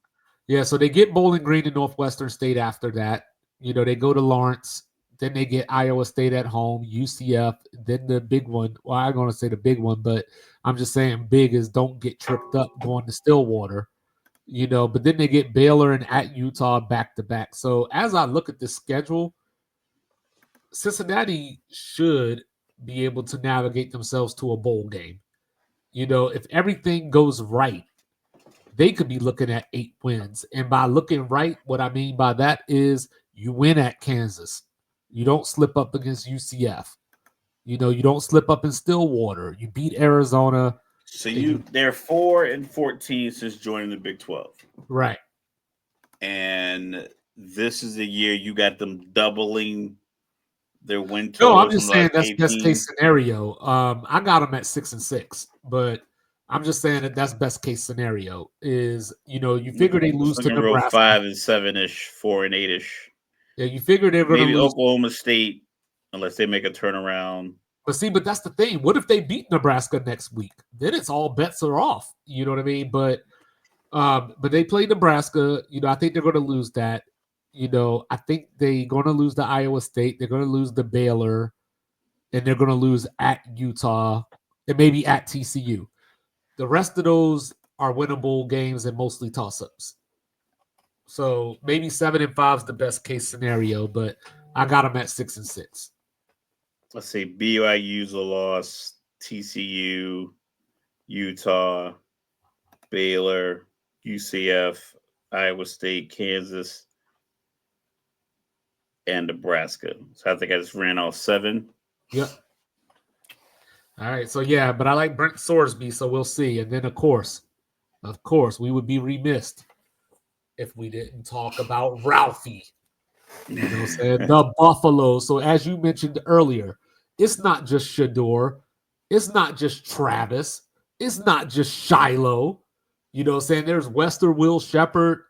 Yeah, so they get Bowling Green and Northwestern State after that. They go to Lawrence, then they get Iowa State at home, UCF, then the big one. Well, I'm going to say the big one, but I'm just saying big is don't get tripped up going to Stillwater. But then they get Baylor and at Utah back to back. So as I look at this schedule, Cincinnati should be able to navigate themselves to a bowl game. If everything goes right, they could be looking at 8 wins. And by looking right, what I mean by that is you win at Kansas. You don't slip up against UCF. You don't slip up in Stillwater. You beat Arizona. So And you they're 4-14 since joining the Big 12, right. and this is the year you got them doubling their win No, I'm totals from just the saying last that's best case 18. scenario. I got them at 6-6, but I'm just saying that that's best case scenario. Is you figure they It's lose to looking real Nebraska. 5-7-ish, 4-8-ish. Yeah, you figure they're going to Maybe lose. Oklahoma State, unless they make a turnaround. But that's the thing. What if they beat Nebraska next week? Then it's all bets are off. You know what I mean? But they play Nebraska. I think they're going to lose that. I think they're going to lose to Iowa State. They're going to lose to Baylor, and they're going to lose at Utah and maybe at TCU. The rest of those are winnable games and mostly toss-ups. So maybe 7-5 is the best case scenario, but I got them at 6-6. Let's say BYU's a loss, TCU. Utah, Baylor, UCF, Iowa State, Kansas, and Nebraska. So I think I just ran off 7. Yep. All right. So yeah, but I like Brent Sorsby, so we'll see. And then of course, we would be remiss if we didn't talk about Ralphie. You know, saying the Buffalo. So as you mentioned earlier, it's not just Shador, it's not just Travis, it's not just Shiloh. You know, saying there's Wester, Will Shepard,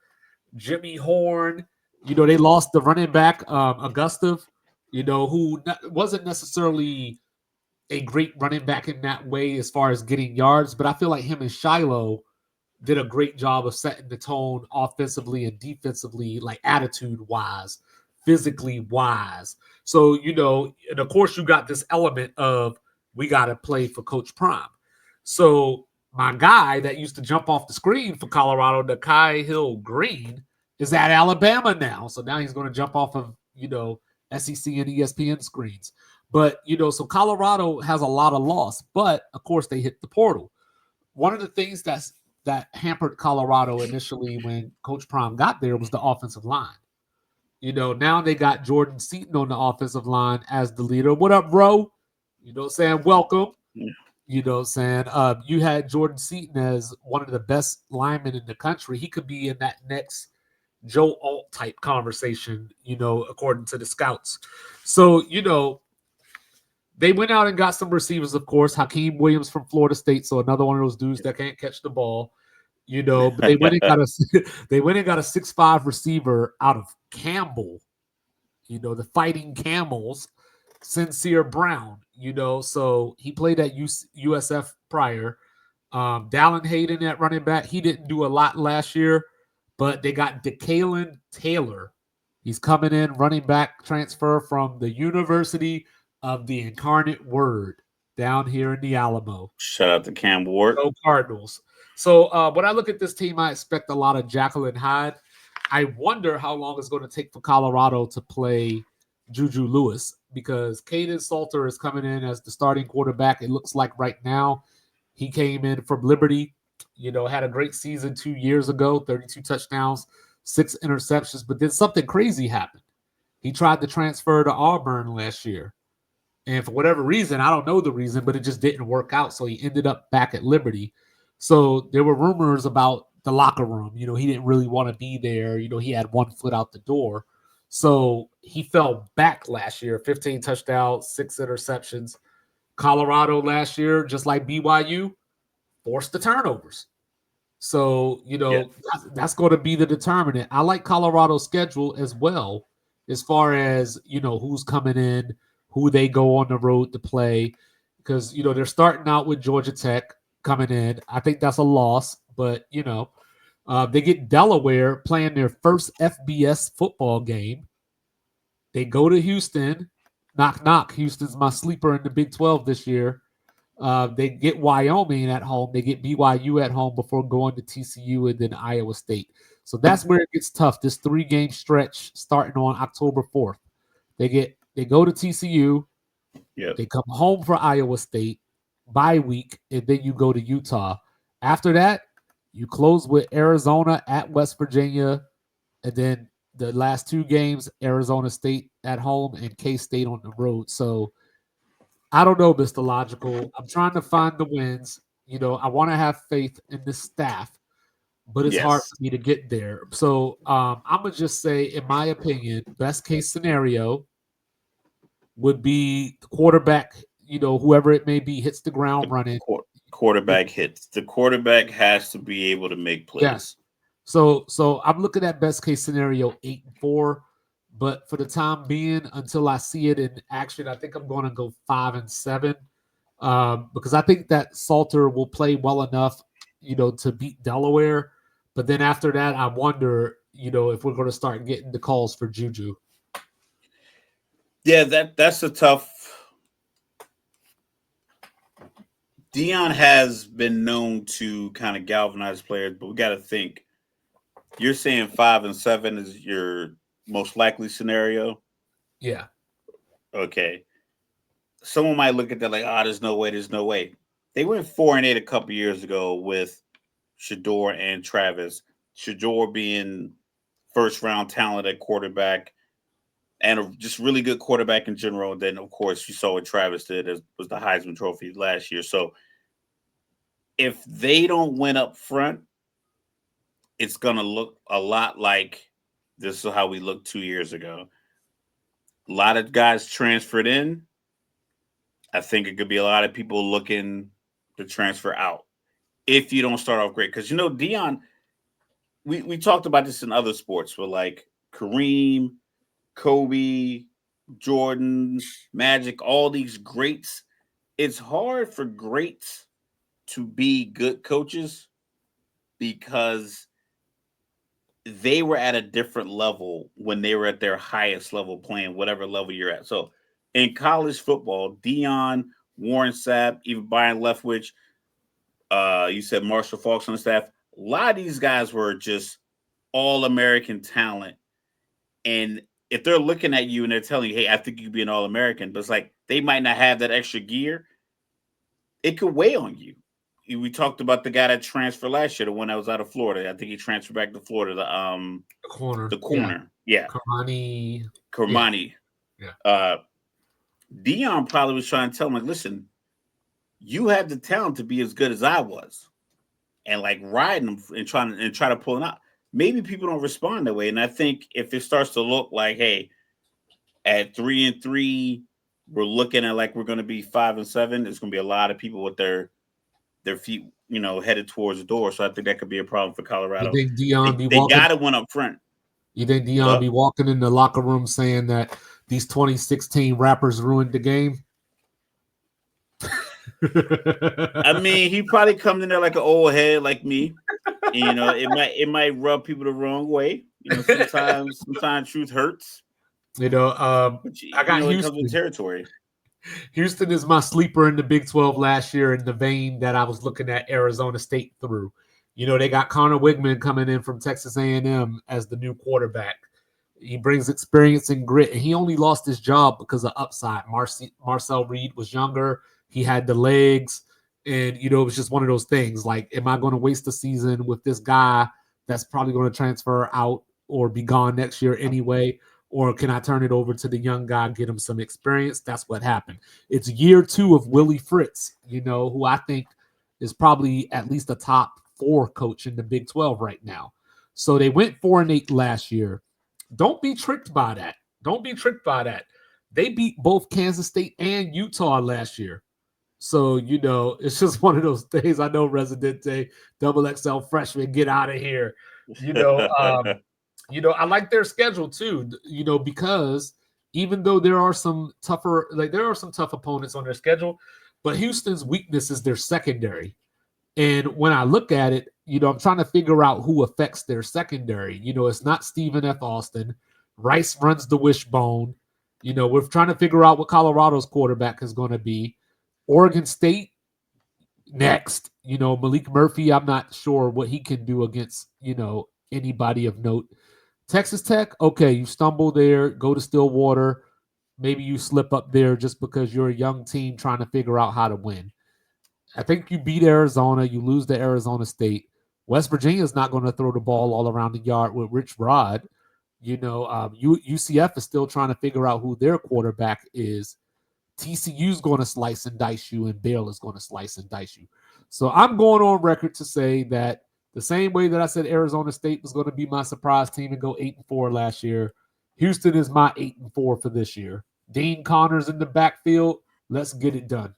Jimmy Horn. You know, they lost the running back, Augustave, you know, who wasn't necessarily a great running back in that way as far as getting yards, but I feel like him and Shiloh did a great job of setting the tone offensively and defensively, like attitude wise, physically wise. So, you know, and of course, you got this element of we got to play for Coach Prime. So, my guy that used to jump off the screen for Colorado, Nakai Hill Green, is at Alabama now. So now he's going to jump off of, you know, SEC and ESPN screens. But, you know, so Colorado has a lot of loss, but of course they hit the portal. One of the things that hampered Colorado initially when Coach Prime got there was the offensive line. You know, now they got Jordan Seaton on the offensive line as the leader. What up, bro? You know what I'm saying? Welcome. You know what I'm saying? You had Jordan Seaton as one of the best linemen in the country. He could be in that next Joe Alt type conversation, you know, according to the scouts. So, you know, they went out and got some receivers, of course. Hakeem Williams from Florida State, so another one of those dudes that can't catch the ball, you know. But they went and got a they went and got a 6'5" receiver out of Campbell, you know, the Fighting Camels, Sincere Brown, you know. So he played at USF prior. Dallin Hayden at running back, he didn't do a lot last year, but they got DeKalen Taylor. He's coming in, running back transfer from the University of the Incarnate Word down here in the Alamo. Shout out to Cam Ward. Go Cardinals. So when I look at this team, I expect a lot of Jacqueline Hyde. I wonder how long it's going to take for Colorado to play Juju Lewis because Caden Salter is coming in as the starting quarterback. It looks like right now he came in from Liberty, you know, had a great season 2 years ago, 32 touchdowns, 6 interceptions, but then something crazy happened. He tried to transfer to Auburn last year. And for whatever reason, I don't know the reason, but it just didn't work out. So he ended up back at Liberty. So there were rumors about the locker room. You know, he didn't really want to be there. You know, he had one foot out the door. So he fell back last year, 15 touchdowns, 6 interceptions. Colorado last year, just like BYU, forced the turnovers. So, you know, that's going to be the determinant. I like Colorado's schedule as well, as far as, you know, who's coming in, who they go on the road to play. Because, you know, they're starting out with Georgia Tech coming in. I think that's a loss, but, you know, they get Delaware playing their first FBS football game. They go to Houston. Knock, knock. Houston's my sleeper in the Big 12 this year. They get Wyoming at home. They get BYU at home before going to TCU and then Iowa State. So that's where it gets tough. This 3-game stretch starting on October 4th. They go to TCU. They come home for Iowa State, bye week, and then you go to Utah. After that, you close with Arizona at West Virginia, and then the last 2 games, Arizona State at home and K-State on the road. So I don't know, Mr. Logical. I'm trying to find the wins. You know, I want to have faith in the staff, but it's hard for me to get there. So I'm going to just say, in my opinion, best case scenario would be the quarterback, you know, whoever it may be, hits the ground running. Quarterback hits. The quarterback has to be able to make plays. Yes. So I'm looking at best case scenario 8-4. But for the time being, until I see it in action, I think I'm going to go 5-7 because I think that Salter will play well enough, you know, to beat Delaware. But then after that, I wonder, you know, if we're going to start getting the calls for Juju. Yeah, that's a tough. Dion has been known to kind of galvanize players, but we got to think. You're saying 5-7 is your most likely scenario? Yeah. Okay. Someone might look at that like, there's no way. They went 4-8 a couple years ago with Shador and Travis. Shador being first round talent at quarterback and a just really good quarterback in general. And then, of course, you saw what Travis did as was the Heisman Trophy last year. So if they don't win up front, it's gonna look a lot like this is how we looked 2 years ago. A lot of guys transferred in. I think it could be a lot of people looking to transfer out if you don't start off great. Because Dion, we talked about this in other sports with like Kareem, Kobe, Jordan, Magic, all these greats. It's hard for greats to be good coaches because they were at a different level when they were at their highest level playing whatever level you're at. So in college football, Dion, Warren Sapp, even Brian Leftwich, you said Marshall Falks on the staff. A lot of these guys were just all American talent. And if they're looking at you and they're telling you, hey, I think you could be an all American, but it's like they might not have that extra gear, it could weigh on you. We talked about the guy that transferred last year, the one that was out of Florida. I think he transferred back to Florida. The corner. The corner, yeah, Kamani. Kermani. Yeah. Dion probably was trying to tell him, like, listen, you have the talent to be as good as I was, and like riding him and try to pull it out. Maybe people don't respond that way, and I think if it starts to look like, hey, at 3-3, we're looking at like we're going to be 5-7. There's going to be a lot of people with their feet, headed towards the door. So I think that could be a problem for You Colorado. think Dion be They walking? got to win up front. You think Dion be walking in the locker room saying that these 2016 rappers ruined the game? I mean, he probably comes in there like an old head like me. And, it might rub people the wrong way. Sometimes truth hurts. But I got it Houston. comes with territory. Houston is my sleeper in the Big 12 last year in the vein that I was looking at Arizona State through. They got Connor Wigman coming in from Texas A&M as the new quarterback. He brings experience and grit, and he only lost his job because of upside. Marcel Reed was younger. He had the legs, and, it was just one of those things. Like, am I going to waste the season with this guy that's probably going to transfer out or be gone next year anyway? Or can I turn it over to the young guy, get him some experience? That's what happened. It's year 2 of Willie Fritz, who I think is probably at least a top 4 coach in the Big 12 right now. So they went 4-8 last year. Don't be tricked by that. They beat both Kansas State and Utah last year. So, it's just one of those things. I know Residente, double XL freshman, get out of here. I like their schedule too, because even though there are some tough opponents on their schedule, but Houston's weakness is their secondary. And when I look at it, I'm trying to figure out who affects their secondary. It's not Stephen F. Austin. Rice runs the wishbone. We're trying to figure out what Colorado's quarterback is going to be. Oregon State next. Malik Murphy, I'm not sure what he can do against, anybody of note. Texas Tech, okay, you stumble there, go to Stillwater. Maybe you slip up there just because you're a young team trying to figure out how to win. I think you beat Arizona. You lose to Arizona State. West Virginia is not going to throw the ball all around the yard with Rich Rod. UCF is still trying to figure out who their quarterback is. TCU is going to slice and dice you, and Baylor is going to slice and dice you. So I'm going on record to say that the same way that I said Arizona State was going to be my surprise team and go 8-4 last year, Houston is my 8-4 for this year. Dean Connors in the backfield. Let's get it done.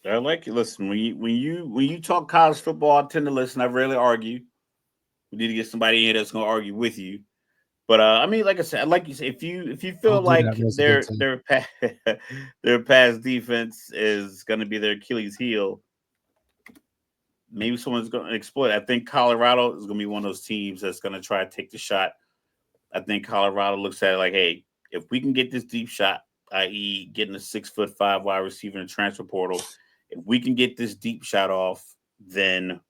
I like it. Listen, when you talk college football, I tend to listen. I rarely argue. We need to get somebody in here that's going to argue with you. But I mean, like I said, like you said, if you feel like their pass defense is going to be their Achilles heel, maybe someone's going to exploit. I think Colorado is going to be one of those teams that's going to try to take the shot. I think Colorado looks at it like, hey, if we can get this deep shot, i.e., getting a 6'5" wide receiver in the transfer portal, if we can get this deep shot off, then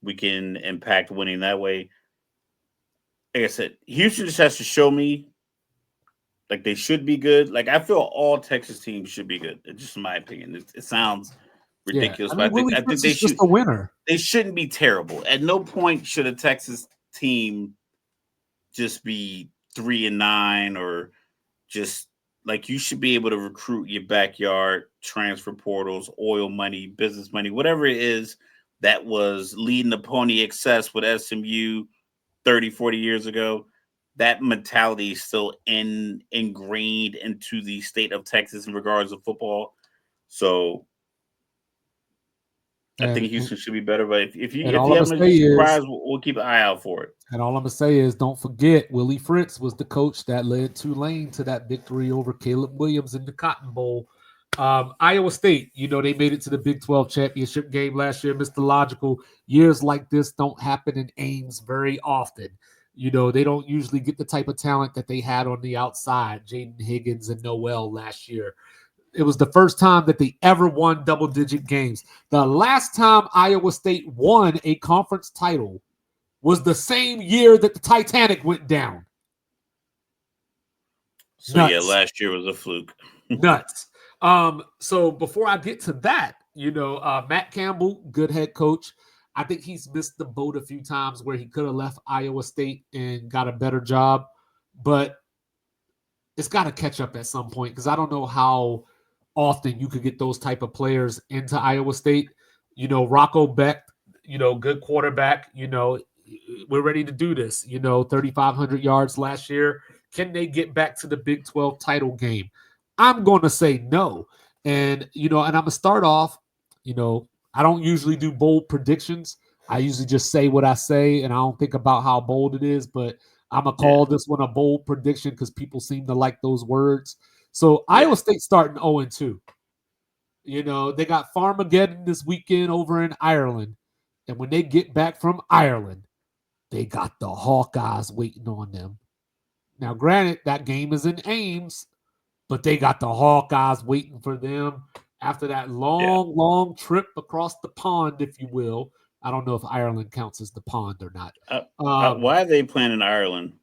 we can impact winning that way. Like I said, Houston just has to show me Like they should be good. Like I feel all Texas teams should be good. It's just my opinion. It sounds Yeah, ridiculous, I but mean Willie I think Fritz is just a winner. they shouldn't be terrible. At no point should a Texas team just be 3-9 or just like you should be able to recruit your backyard, transfer portals, oil money, business money, whatever it is that was leading the pony excess with SMU 30, 40 years ago. That mentality is still ingrained into the state of Texas in regards to football. So I And think Houston should be better. But and if all you I'm have gonna a say is surprise, we'll keep an eye out for it. And all I'm gonna say is, don't forget, Willie Fritz was the coach that led Tulane to that victory over Caleb Williams in the Cotton Bowl. Iowa State, they made it to the Big 12 championship game last year. Mr. Logical, years like this don't happen in Ames very often. They don't usually get the type of talent that they had on the outside, Jaden Higgins and Noel last year. It was the first time that they ever won double-digit games. The last time Iowa State won a conference title was the same year that the Titanic went down. So yeah, Nuts. last year was a fluke. Nuts. So before I get to that, Matt Campbell, good head coach. I think he's missed the boat a few times where he could have left Iowa State and got a better job, but it's got to catch up at some point because I don't know how often you could get those type of players into Iowa State. Rocco Beck, good quarterback. We're ready to do this. 3,500 yards last year. Can they get back to the Big 12 title game? I'm going to say no. And, and I'm going to start off, I don't usually do bold predictions. I usually just say what I say and I don't think about how bold it is, but I'm going to call this one a bold prediction because people seem to like those words. So Iowa State starting 0-2. They got Farmageddon this weekend over in Ireland. And when they get back from Ireland, they got the Hawkeyes waiting on them. Now, granted, that game is in Ames, but they got the Hawkeyes waiting for them after that long trip across the pond, if you will. I don't know if Ireland counts as the pond or not. Why are they playing in Ireland?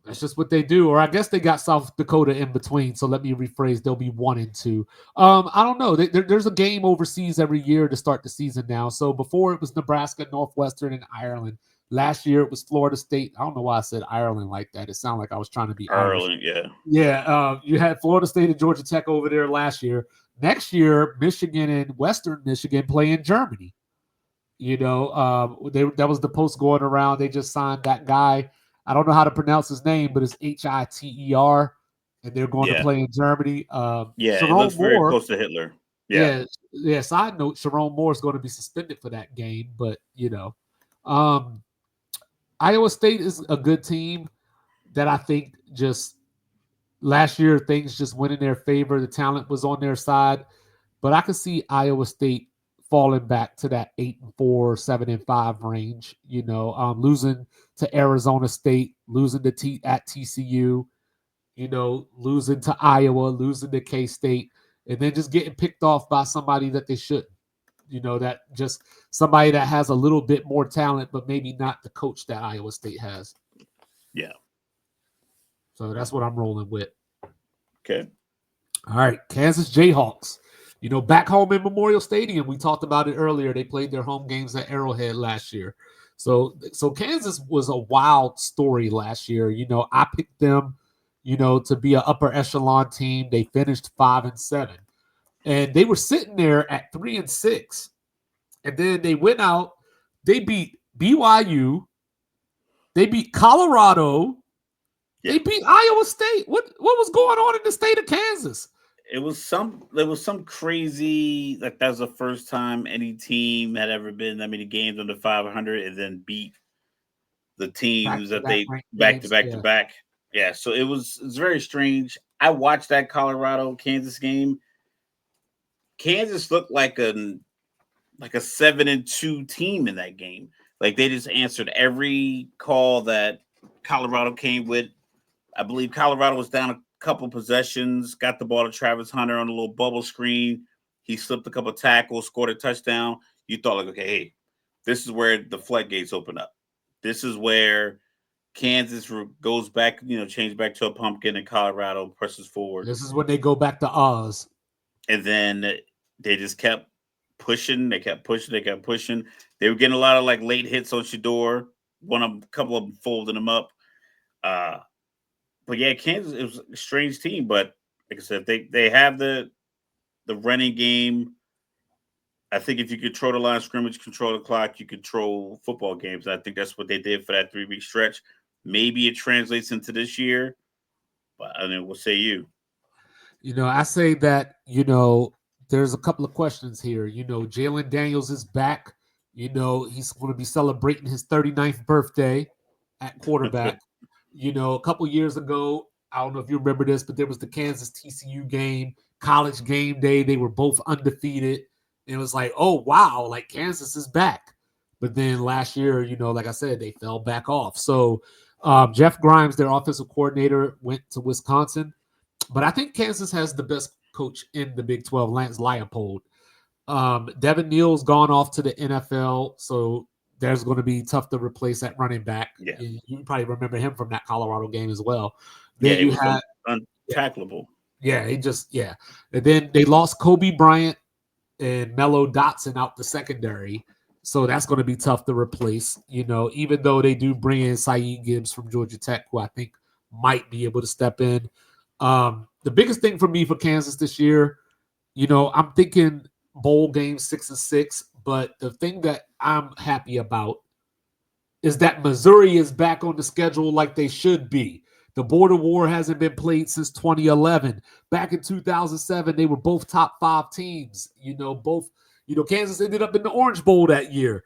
That's just what they do. Or I guess they got South Dakota in between. So let me rephrase. They'll be 1-2. I don't know. There's a game overseas every year to start the season now. So before it was Nebraska, Northwestern, and Ireland. Last year it was Florida State. I don't know why I said Ireland like that. It sounded like I was trying to be Ireland, Irish. yeah. Yeah. You had Florida State and Georgia Tech over there last year. Next year, Michigan and Western Michigan play in Germany. That was the post going around. They just signed that guy. I don't know how to pronounce his name, but it's Hiter, and they're going to play in Germany. It Sharon looks very Moore, close to Hitler. Yeah. Side note: Sharon Moore is going to be suspended for that game, but Iowa State is a good team that I think just last year things just went in their favor. The talent was on their side, but I could see Iowa State falling back to that 8-4, 7-5 range. Losing to Arizona State, losing to at TCU, losing to Iowa, losing to K State, and then just getting picked off by somebody that they shouldn't. That just somebody that has a little bit more talent, but maybe not the coach that Iowa State has. Yeah. So that's what I'm rolling with. Okay. All right, Kansas Jayhawks. Back home in Memorial Stadium, we talked about it earlier. They played their home games at Arrowhead last year. So Kansas was a wild story last year. I picked them, to be an upper echelon team. They finished 5-7. And they were sitting there at 3-6. And then they went out, they beat BYU, they beat Colorado, they beat Iowa State. What was going on in the state of Kansas? There was some crazy, like that was the first time any team had ever been that many games under 500 and then beat the teams that they back to back. Yeah, so it's very strange. I watched that Colorado Kansas game. Kansas looked like a 7-2 team in that game. Like they just answered every call that Colorado came with. I believe Colorado was down a couple possessions, got the ball to Travis Hunter on a little bubble screen. He slipped a couple tackles, scored a touchdown. You thought like, okay, hey, this is where the floodgates open up. This is where Kansas goes back, change back to a pumpkin, and Colorado presses forward. This is when they go back to Oz. And then they just kept pushing. They kept pushing. They kept pushing. They were getting a lot of like late hits on Shador. A couple of them folding them up. Uh, but yeah, Kansas, it was a strange team. But like I said, they have the running game. I think if you control the line of scrimmage, control the clock, you control football games. I think that's what they did for that 3-week stretch. Maybe it translates into this year, but I mean, what say you? I say that, there's a couple of questions here. Jalen Daniels is back. He's going to be celebrating his 39th birthday at quarterback. A couple years ago, I don't know if you remember this, but there was the Kansas TCU game, college game day. They were both undefeated. And it was like, oh, wow, like Kansas is back. But then last year, like I said, they fell back off. So Jeff Grimes, their offensive coordinator, went to Wisconsin. But I think Kansas has the best coach in the Big 12, Lance Leipold. Devin Neal's gone off to the NFL, so there's going to be tough to replace that running back. Yeah. You probably remember him from that Colorado game as well. Then you was had untackleable. Yeah, And then they lost Kobe Bryant and Mello Dotson out the secondary. So that's going to be tough to replace, even though they do bring in Saeed Gibbs from Georgia Tech, who I think might be able to step in. The biggest thing for me for Kansas this year, I'm thinking bowl game 6-6, but the thing that I'm happy about is that Missouri is back on the schedule like they should be. The border war hasn't been played since 2011. Back in 2007, they were both top 5 teams. Kansas ended up in the Orange Bowl that year.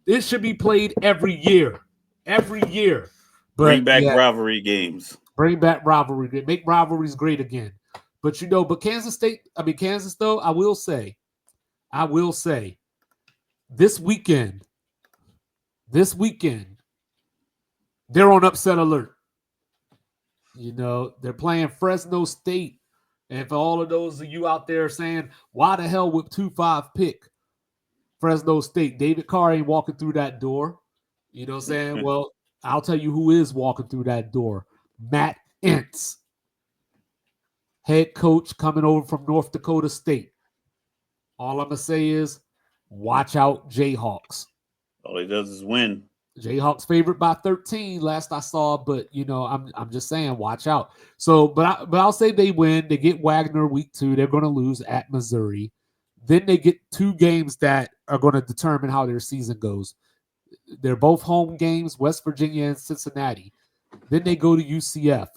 It should be played every year. But bring back rivalry games. Bring back rivalry. Make rivalries great again. But Kansas though, I will say, this weekend, they're on upset alert. They're playing Fresno State. And for all of those of you out there saying, why the hell would 2-5 pick Fresno State? David Carr ain't walking through that door. You know what I'm saying? Well, I'll tell you who is walking through that door. Matt Entz, head coach coming over from North Dakota State. All I'm going to say is, watch out, Jayhawks. All he does is win. Jayhawks favored by 13 last I saw, but I'm just saying, watch out. So, but I'll say they win. They get Wagner week 2. They're going to lose at Missouri. Then they get 2 games that are going to determine how their season goes. They're both home games, West Virginia and Cincinnati. Then they go to UCF.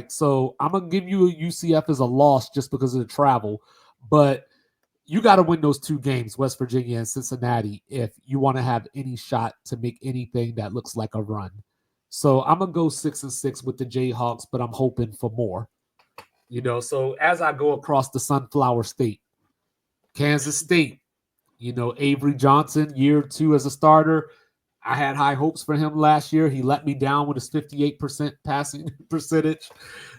So I'm going to give you a UCF as a loss just because of the travel, but you got to win those 2 games, West Virginia and Cincinnati, if you want to have any shot to make anything that looks like a run. So I'm going to go 6-6 with the Jayhawks, but I'm hoping for more. So as I go across the Sunflower State, Kansas State, Avery Johnson, year 2 as a starter. I had high hopes for him last year. He let me down with his 58% passing percentage.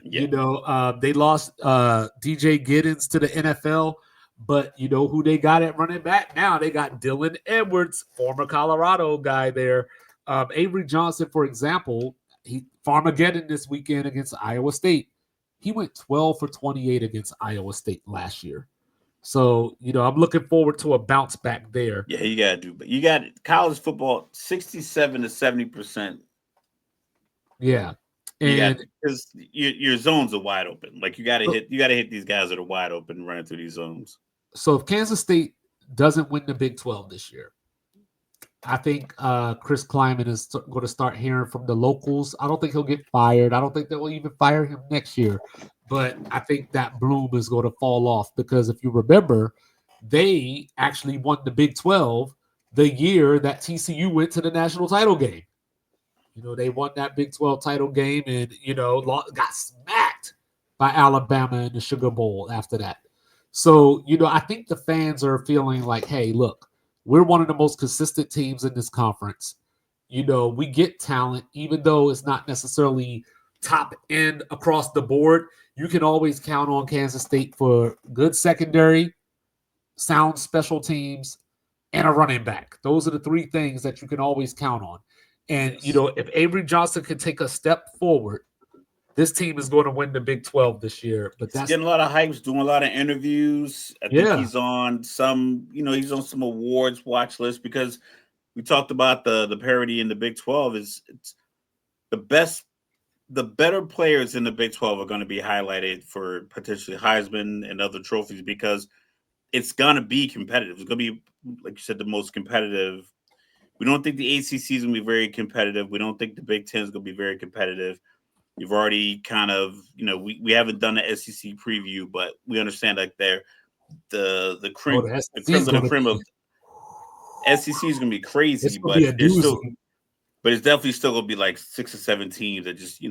Yeah. They lost DJ Giddens to the NFL. But you know who they got at running back now? They got Dylan Edwards, former Colorado guy there. Avery Johnson, for example, he Farmageddon this weekend against Iowa State. He went 12 for 28 against Iowa State last year. So, I'm looking forward to a bounce back there. Yeah, you got to do. But you got college football 67 to 70%. Yeah. And because your zones are wide open. Like you got to hit these guys that are wide open running through these zones. So if Kansas State doesn't win the Big 12 this year, I think Chris Kleiman is going to start hearing from the locals. I don't think he'll get fired. I don't think they will even fire him next year. But I think that bloom is going to fall off because if you remember, they actually won the Big 12 the year that TCU went to the national title game. They won that Big 12 title game and, got smacked by Alabama in the Sugar Bowl after that. So, I think the fans are feeling like, hey, look, we're one of the most consistent teams in this conference. We get talent, even though it's not necessarily top end across the board. You can always count on Kansas State for good secondary, sound special teams, and a running back. Those are the 3 things that you can always count on. And Yes. if Avery Johnson can take a step forward, this team is going to win the Big 12 this year. But He's that's getting a lot of hypes, doing a lot of interviews. I think yeah. he's on some, he's on some awards watch list because we talked about the parity in the Big 12 is it's the best the better players in the Big 12 are going to be highlighted for potentially Heisman and other trophies because it's going to be competitive. It's going to be, like you said, the most competitive. We don't think the ACC is going to be very competitive. We don't think the Big Ten is going to be very competitive. We've already kind of, we haven't done the SEC preview, but we understand like the Oh, cream, the the SEC creme is of the going to cream be of SEC is going to be it's crazy, going to be but a there's doozy. still but it's definitely still gonna be like 6 or 7 teams that just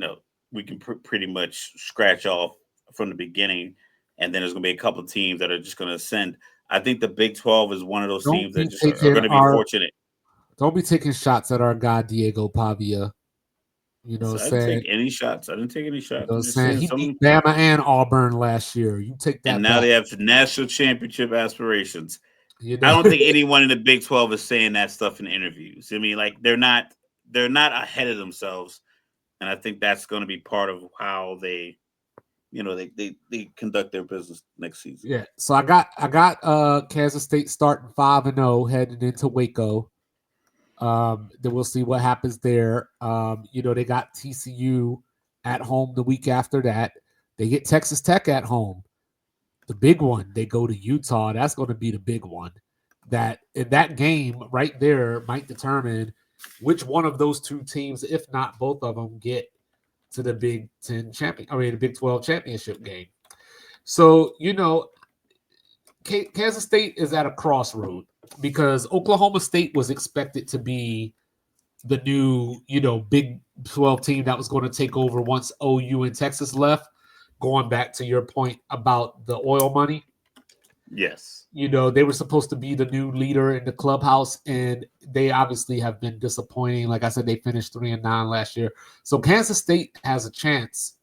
we can pretty much scratch off from the beginning, and then there's gonna be a couple of teams that are just gonna ascend. I think the Big 12 is one of those Don't teams that be just are taking going to be our fortunate. don't be taking shots at our guy Diego Pavia. So I didn't take Saying any shots. I didn't take any shots. I'm just saying saying he beat some. Bama and Auburn last year. You take And that now back. they have national championship aspirations. You I know, don't think anyone in the Big 12 is saying that stuff in interviews. I mean, like they're not ahead of themselves, and I think that's going to be part of how they conduct their business next season. yeah. So I got Kansas State starting 5-0 heading into Waco. Then we'll see what happens there. They got TCU at home the week after that. They get Texas Tech at home. The big one, they go to Utah. That's going to be the big one. That in that game right there might determine which one of those two teams, if not both of them, get to the the Big 12 championship game. So, Kansas State is at a crossroad because Oklahoma State was expected to be the new, Big 12 team that was going to take over once OU and Texas left. Going back to your point about the oil money, Yes. they were supposed to be the new leader in the clubhouse, and they obviously have been disappointing. Like I said, they finished 3-9 last year. So Kansas State has a chance,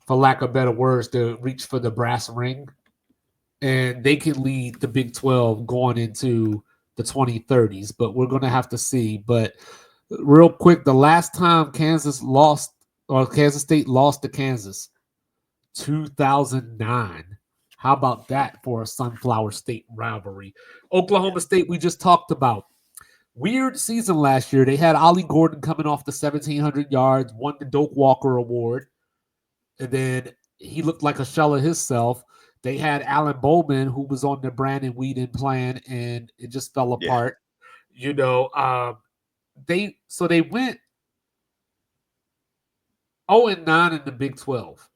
for lack of better words, to reach for the brass ring, and they can lead the Big 12 going into the 2030s. But we're going to have to see. But real quick, the last time Kansas State lost to Kansas, 2009. How about that for a Sunflower State rivalry? Yeah. Oklahoma State, we just talked about. Weird season last year. They had Ollie Gordon coming off the 1,700 yards, won the Doak Walker Award, and then he looked like a shell of himself. They had Alan Bowman, who was on the Brandon Whedon plan, and it just fell Yeah. apart. They went 0-9 in the Big 12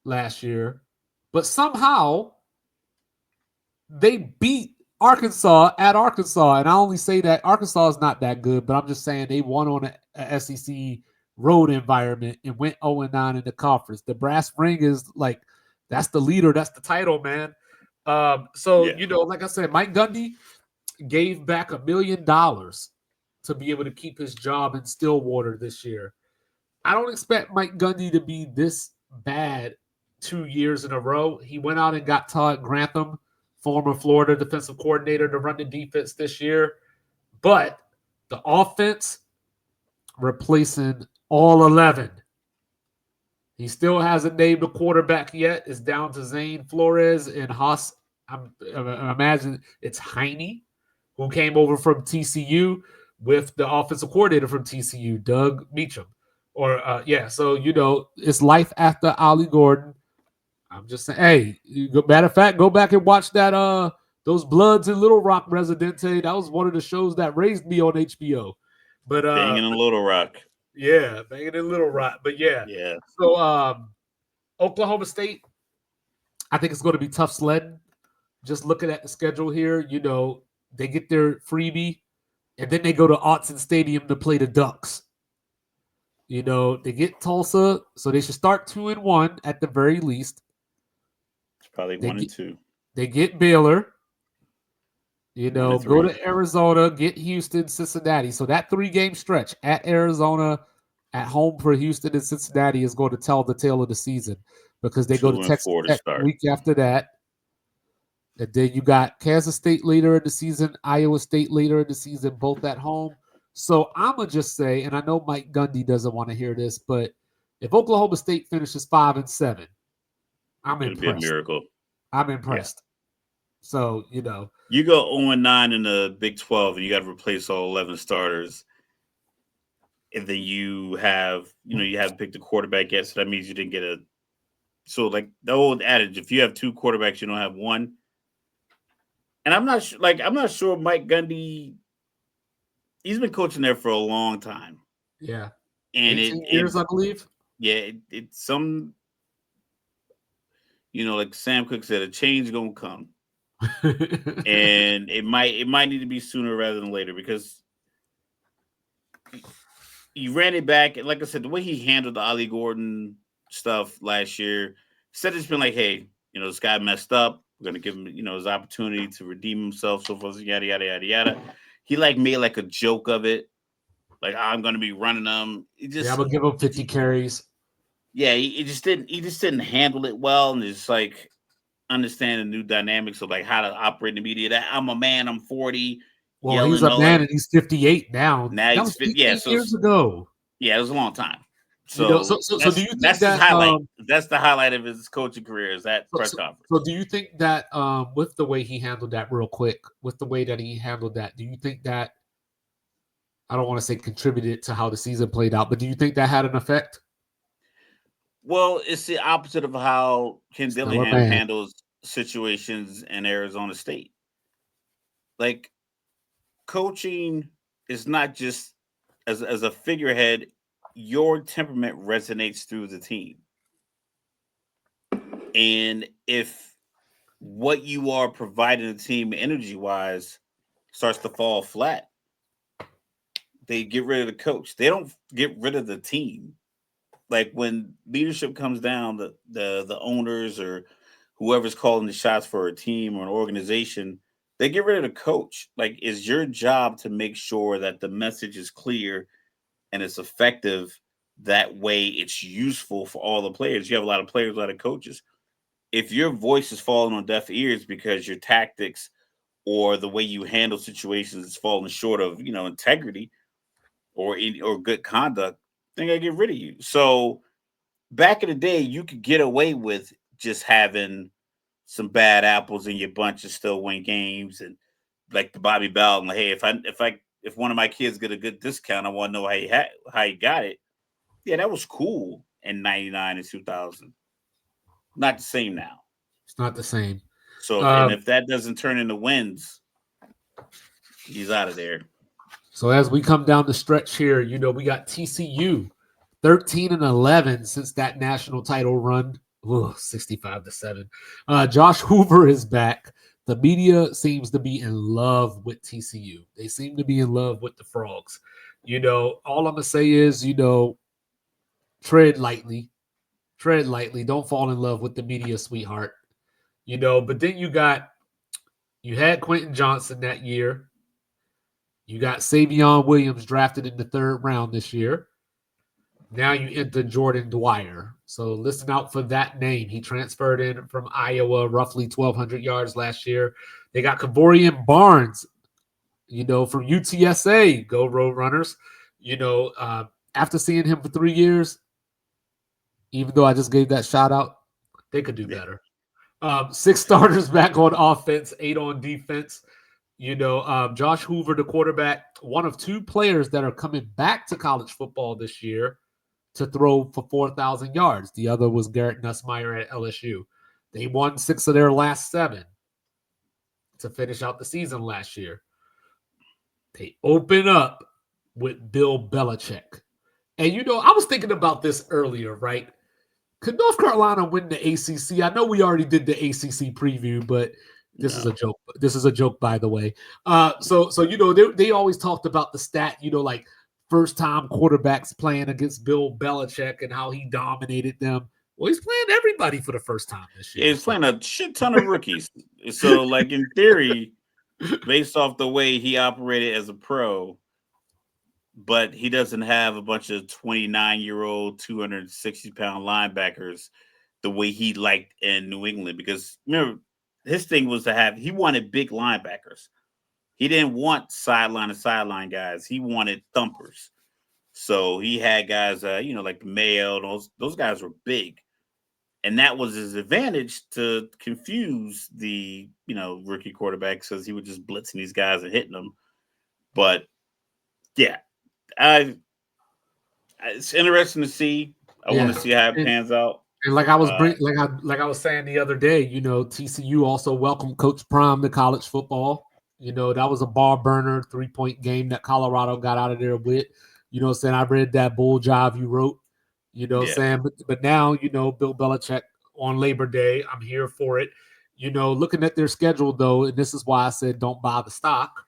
last year, but somehow they beat Arkansas at Arkansas. And I only say that Arkansas is not that good, but I'm just saying they won on a SEC road environment and went 0-9 in the conference. The brass ring is like, that's the leader, that's the title, man. So, Yeah. like I said, Mike Gundy gave back $1 million to be able to keep his job in Stillwater this year. I don't expect Mike Gundy to be this bad 2 years in a row. He went out and got Todd Grantham, former Florida defensive coordinator, to run the defense this year. But the offense replacing all 11. He still hasn't named a quarterback yet. It's down to Zane Flores and Haas. I imagine it's Heine, who came over from TCU with the offensive coordinator from TCU, Doug Meacham. So it's life after Ollie Gordon. I'm just saying, hey, matter of fact, go back and watch that those Bloods in Little Rock Residente. That was one of the shows that raised me on HBO. But Banging in Little Rock. yeah, banging in Little Rock. But yeah. Yeah. So Oklahoma State, I think it's going to be tough sledding. Just looking at the schedule here, they get their freebie, and then they go to Autzen Stadium to play the Ducks. They get Tulsa, so they should start 2-1 at the very least. It's probably They 1 and get 2. they get Baylor. 1 and Go 3. to Arizona, get Houston, Cincinnati. So that 3-game stretch at Arizona, at home for Houston and Cincinnati is going to tell the tale of the season because they go to 2 and Texas 4 to Tech the start. week after that. And then you got Kansas State later in the season, Iowa State later in the season, both at home. So I'm gonna just say, and I know Mike Gundy doesn't want to hear this, but if Oklahoma State finishes 5-7, I'm It'll be a impressed. miracle. I'm Yeah. impressed. So You go 0-9 in the Big 12 and you got to replace all 11 starters. And then you haven't picked a quarterback yet. So that means you didn't get a. So, like the old adage, if you have two quarterbacks, you don't have one. And I'm not sure Mike Gundy, he's been coaching there for a long time. yeah, And 18 years, I believe. yeah, it's some, like Sam Cook said, a change gonna come. And it might need to be sooner rather than later because he ran it back. And like I said, the way he handled the Ollie Gordon stuff last year, instead of just being like, hey, this guy messed up. We're gonna give him, his opportunity to redeem himself, so forth, yada yada yada yada. He like made like a joke of it. Like I'm gonna be running them. It Yeah, I'm just gonna give him 50 carries. yeah, he just didn't handle it well and just like understand the new dynamics of like how to operate in the media. That I'm a man, I'm 40, Well, he's yelling a all man that. and he's 58 now. Now That he's was fit. Yeah, 18 years ago. yeah, it was a long time. So So so do that's you think that's his that highlight. That's the highlight of his coaching career is that so, press so, so conference. do you think that with the way he handled that real quick, with the way that he handled that, do you think that I don't want to say contributed to how the season played out, but do you think that had an effect? Well, it's the opposite of how Ken Still a Dillingham man. handles situations in Arizona State. Like coaching is not just as a figurehead, your temperament resonates through the team. And if what you are providing the team energy wise starts to fall flat, they get rid of the coach. They don't get rid of the team. Like when leadership comes down, the owners or whoever's calling the shots for a team or an organization, they get rid of the coach. Like it's your job to make sure that the message is clear and it's effective. That way it's useful for all the players. You have a lot of players, a lot of coaches. If your voice is falling on deaf ears because your tactics or the way you handle situations is falling short of, integrity or good conduct, then I get rid of you. So back in the day, you could get away with just having some bad apples in your bunch and still win games, and like the Bobby Bell, and like, hey, if one of my kids get a good discount, I want to know how he got it. Yeah, that was cool in '99 and 2000. Not the same now. It's not the same. So, and Um, if that doesn't turn into wins, he's out of there. so as we come down the stretch here, we got TCU 13-11 since that national title run. Ooh, 65-7. Josh Hoover is back. The media seems to be in love with TCU. They seem to be in love with the frogs. All I'm gonna say is, tread lightly, tread lightly. Don't fall in love with the media, sweetheart. But then you had Quentin Johnson that year. You got Savion Williams drafted in the third round this year. Now you enter Jordan Dwyer. So listen out for that name. He transferred in from Iowa, roughly 1,200 yards last year. They got Kavorian Barnes, from UTSA. Go Roadrunners. After seeing him for 3 years, even though I just gave that shout out, they could do Yeah. better. Six starters back on offense, eight on defense. Josh Hoover, the quarterback, one of two players that are coming back to college football this year to throw for 4,000 yards. The other was Garrett Nussmeier at LSU. They won 6 of their last 7 to finish out the season last year. They open up with Bill Belichick. And I was thinking about this earlier, right? Could North Carolina win the ACC? I know we already did the ACC preview, but this is No. a joke. This is a joke, by the way. So they always talked about the stat, like first time quarterbacks playing against Bill Belichick and how he dominated them. Well, he's playing everybody for the first time this Yeah, year. he's So playing a shit ton of rookies. So, like in theory, based off the way he operated as a pro, but he doesn't have a bunch of 29-year-old, 260-pound linebackers the way he liked in New England. Because remember, his thing was he wanted big linebackers. he didn't want sideline to sideline guys. He wanted thumpers. So he had guys, like the Mayo. Those guys were big, and that was his advantage to confuse the rookie quarterback because he was just blitzing these guys and hitting them. But yeah, I it's interesting to see. I want Yeah. to see how it And, pans out. and like I was saying the other day, TCU also welcomed Coach Prime to college football. That was a bar burner 3-point game that Colorado got out of there with. Saying I read that bull jive you wrote. Yeah, Saying but now, Bill Belichick on Labor Day, I'm here for it. Looking at their schedule though, and this is why I said don't buy the stock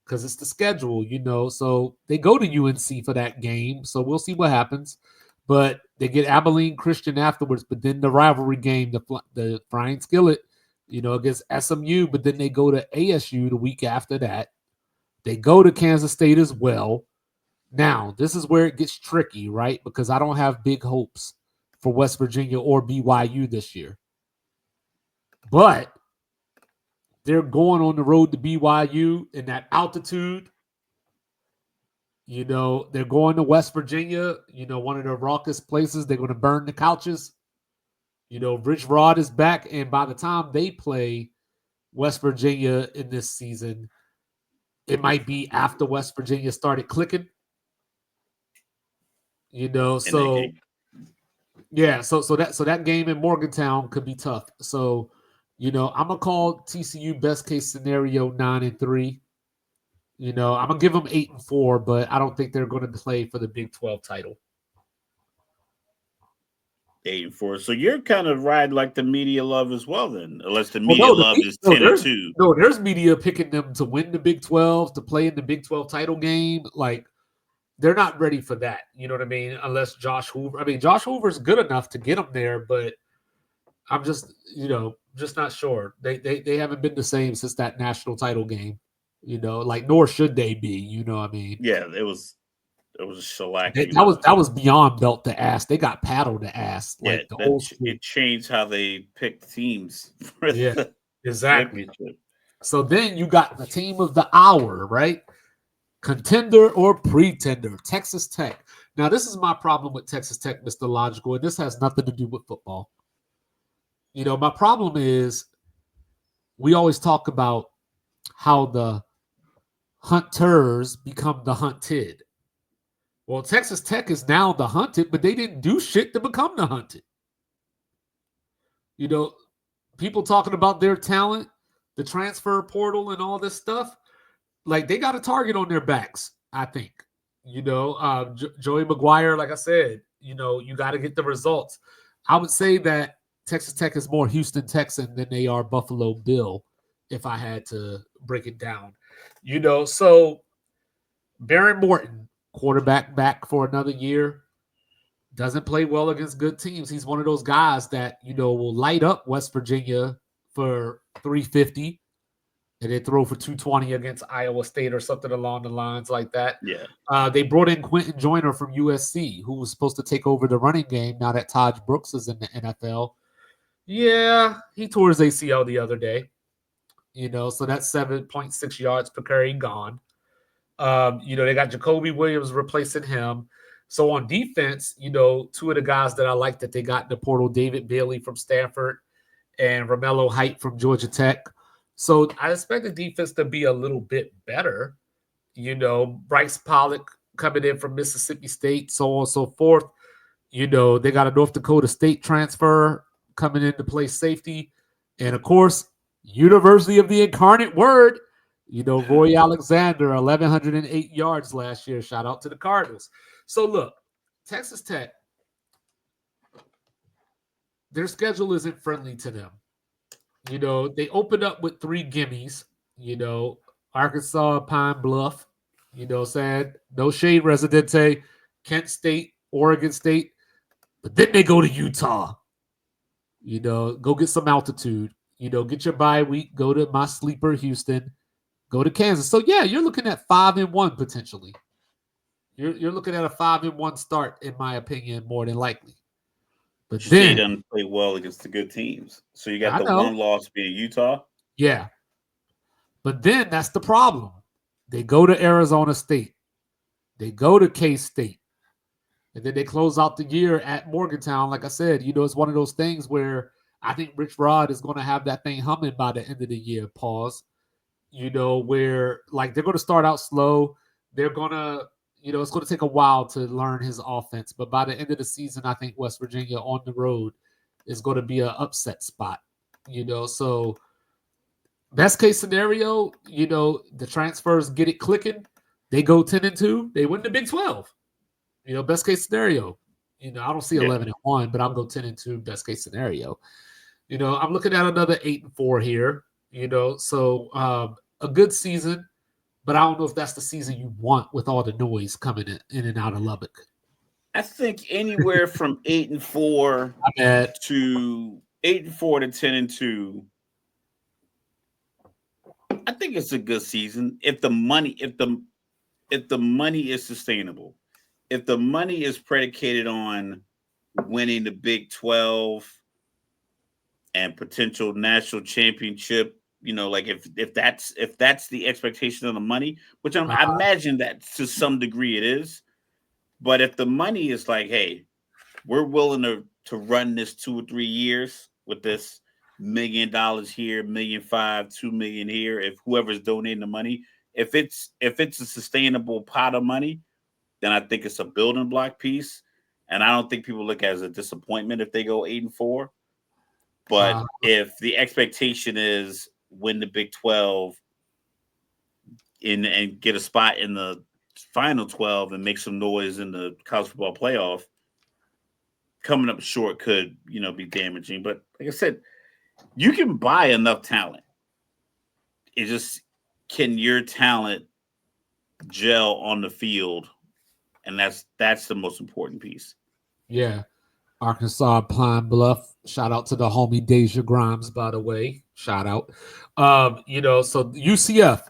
because it's the schedule, So they go to UNC for that game. So we'll see what happens. But they get Abilene Christian afterwards. But then the rivalry game, the Frying Skillet, against SMU. But then they go to ASU the week after that. They go to Kansas State as well. Now, this is where it gets tricky, right? Because I don't have big hopes for West Virginia or BYU this year. But they're going on the road to BYU in that altitude. They're going to West Virginia, one of the raucous places. They're going to burn the couches. Rich Rod is back. And by the time they play West Virginia in this season, it might be after West Virginia started clicking. in that So game. yeah, so that game in Morgantown could be tough. So, I'm gonna call TCU best case scenario 9-3. I'm gonna give them 8-4, but I don't think they're going to play for the Big 12 title. 8-4. So you're kind of riding like the media love as well, then, unless the Well, media love is 10-2. there's media picking them to win the Big 12, to play in the Big 12 title game. Like they're not ready for that. You know what I mean? Unless Josh Hoover. I mean, Josh Hoover's good enough to get them there, but I'm just not sure. They haven't been the same since that national title game. Like nor should they be. I mean, Yeah, it was a They, shellacking. that was that was beyond belt to ass. They got paddled to ass Yeah, like the old school. it changed how they picked teams for Yeah, the exactly. championship. So then you got the team of the hour, right? Contender or pretender, Texas Tech. Now, this is my problem with Texas Tech, Mr. Logical, and this has nothing to do with football. My problem is we always talk about how the hunters become the hunted. Well, Texas Tech is now the hunted, but they didn't do shit to become the hunted. You know, People talking about their talent, the transfer portal, and all this stuff. Like they got a target on their backs. I think. Joey McGuire, like I said, you got to get the results. I would say that Texas Tech is more Houston Texan than they are Buffalo Bill, if I had to break it down. So Baron Morton, quarterback back for another year, doesn't play well against good teams. He's one of those guys that, will light up West Virginia for 350 and then throw for 220 against Iowa State or something along the lines like that. Yeah, They brought in Quentin Joyner from USC, who was supposed to take over the running game now that Taj Brooks is in the NFL. Yeah, he tore his ACL the other day. So that's 7.6 yards per carry gone. They got Jacoby Williams replacing him. So on defense, two of the guys that I like that they got in the portal, David Bailey from Stanford and Romello Height from Georgia Tech. So I expect the defense to be a little bit better. Bryce Pollock coming in from Mississippi State, so on and so forth. They got a North Dakota State transfer coming in to play safety. And of course, University of the Incarnate Word, Roy Alexander, 1,108 yards last year. Shout out to the Cardinals. So look, Texas Tech, their schedule isn't friendly to them. They opened up with 3 gimmies, Arkansas, Pine Bluff, saying no shade, Residente, Kent State, Oregon State. But then they go to Utah. Go get some altitude. Get your bye week. Go to my sleeper, Houston. Go to Kansas. So yeah, you're looking at 5-1 potentially. You're looking at a 5-1 start, in my opinion, more than likely. But State then doesn't play well against the good teams. So you got I the know, one loss being Utah. yeah. But then that's the problem. They go to Arizona State. They go to K-State. And then they close out the year at Morgantown. Like I said, it's one of those things where I think Rich Rod is going to have that thing humming by the end of the year. Pause. Where like they're going to start out slow. They're going to, it's going to take a while to learn his offense. But by the end of the season, I think West Virginia on the road is going to be an upset spot. So best case scenario, the transfers get it clicking. They go 10-2. They win the Big 12. Best case scenario. I don't see 11-1, but I'll go 10-2. Best case scenario. I'm looking at another 8-4 here. So a good season, but I don't know if that's the season you want with all the noise coming in and out of Lubbock. I think anywhere from 8-4 to 8-4 to 10-2. I think it's a good season if the money is sustainable. If the money is predicated on winning the Big 12 and potential national championship, like if that's the expectation of the money, which I imagine that to some degree it is. But if the money is like, hey, we're willing to run this 2 or 3 years with this $1 million here, $1.5 million, $2 million here, if whoever's donating the money, if it's a sustainable pot of money, then I think it's a building block piece. And I don't think people look at it as a disappointment if they go 8-4. But if the expectation is win the Big 12 and get a spot in the final 12 and make some noise in the college football playoff, coming up short could, be damaging. But like I said, you can buy enough talent. It just, can your talent gel on the field? And that's the most important piece. Yeah. Arkansas Pine Bluff. Shout out to the homie Deja Grimes, by the way. Shout out. So UCF,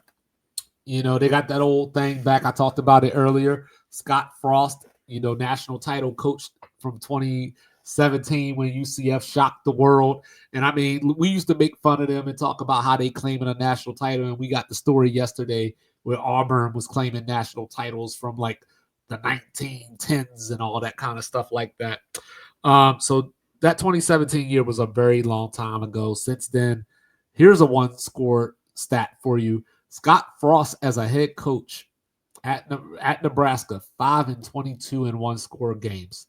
they got that old thing back. I talked about it earlier. Scott Frost, national title coach from 2017 when UCF shocked the world. And I mean, we used to make fun of them and talk about how they claiming a national title. And we got the story yesterday where Auburn was claiming national titles from like the 1910s and all that kind of stuff like that. So that 2017 year was a very long time ago. Since then, here's a one score stat for you. Scott Frost as a head coach at Nebraska, 5-22 in one score games.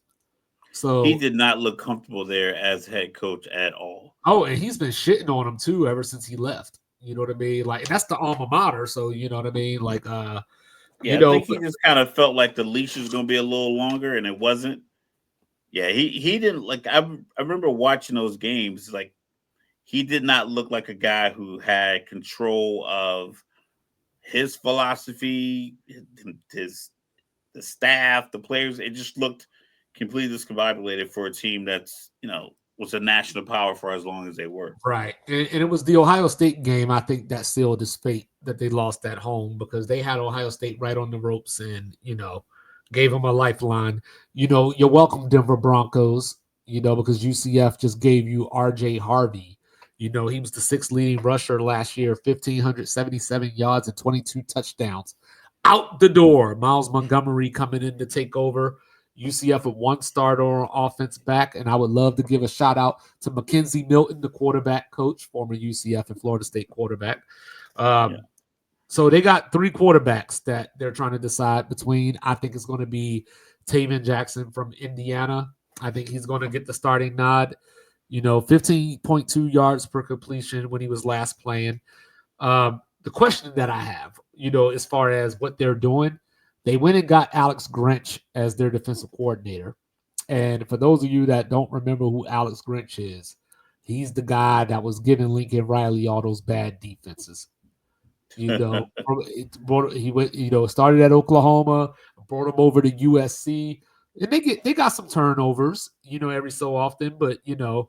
So he did not look comfortable there as head coach at all. Oh, and he's been shitting on him too ever since he left. You know what I mean? Like, and that's the alma mater. So you know what I mean? Like, I think he just kind of felt like the leash was going to be a little longer, and it wasn't. Yeah, he didn't like. I remember watching those games. Like, he did not look like a guy who had control of his philosophy, the staff, the players. It just looked completely discombobulated for a team that's was a national power for as long as they were. Right, and it was the Ohio State game. I think that sealed his fate that they lost at home because they had Ohio State right on the ropes and gave them a lifeline. You're welcome, Denver Broncos. Because UCF just gave you R.J. Harvey. He was the 6th leading rusher last year, 1,577 yards and 22 touchdowns. Out the door, Miles Montgomery coming in to take over. UCF with one starter on offense back, and I would love to give a shout out to Mackenzie Milton, the quarterback coach, former UCF and Florida State quarterback. So they got 3 quarterbacks that they're trying to decide between. I think it's going to be Taven Jackson from Indiana. I think he's going to get the starting nod. 15.2 yards per completion when he was last playing. The question that I have, as far as what they're doing, they went and got Alex Grinch as their defensive coordinator. And for those of you that don't remember who Alex Grinch is, he's the guy that was giving Lincoln Riley all those bad defenses. He went, started at Oklahoma, brought him over to USC, and they got some turnovers, every so often. But so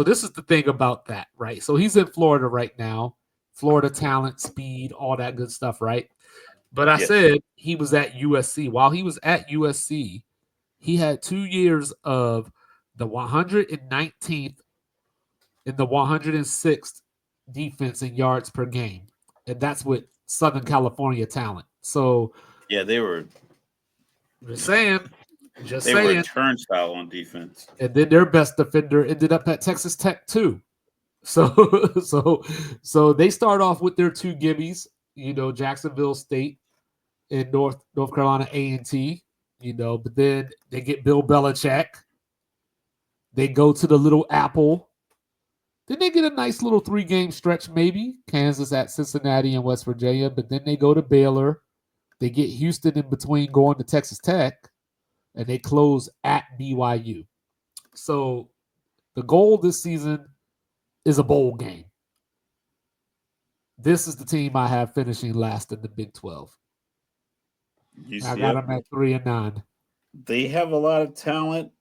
this is the thing about that, right? So he's in Florida right now, Florida talent, speed, all that good stuff, right? But I said he was at USC. While he was at USC, he had 2 years of the 119th and the 106th defense in yards per game, and that's with Southern California talent. So Yeah, just saying, just they were a saying. turnstile on defense. And then their best defender ended up at Texas Tech too. So so so they start off with their two gimmies, Jacksonville State and North Carolina A&T, but then they get Bill Belichick. They go to the Little Apple. Then they get a nice little 3-game stretch, maybe Kansas at Cincinnati and West Virginia. But then they go to Baylor. They get Houston in between going to Texas Tech, and they close at BYU. So the goal this season is a bowl game. This is the team I have finishing last in the Big 12. I got UCF, them at 3-9. they have a lot of talent,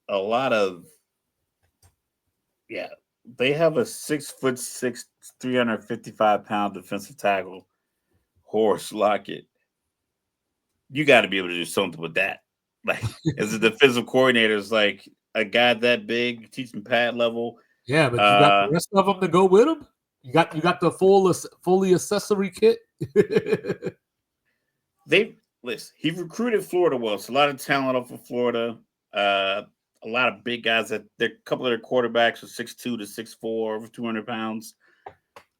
a lot of yeah. They have a 6'6", 355-pound defensive tackle, Horace Lockett. You got to be able to do something with that. Like as a defensive coordinator, it's like a guy that big, teaching pad level. Yeah, but you got the Uh, rest of them to go with them. You got the fully accessory kit. they listen. He recruited Florida well. So a lot of talent off of Florida. Uh, a lot of big guys. That a couple of their quarterbacks are 6'2" to 6'4", over 200 pounds.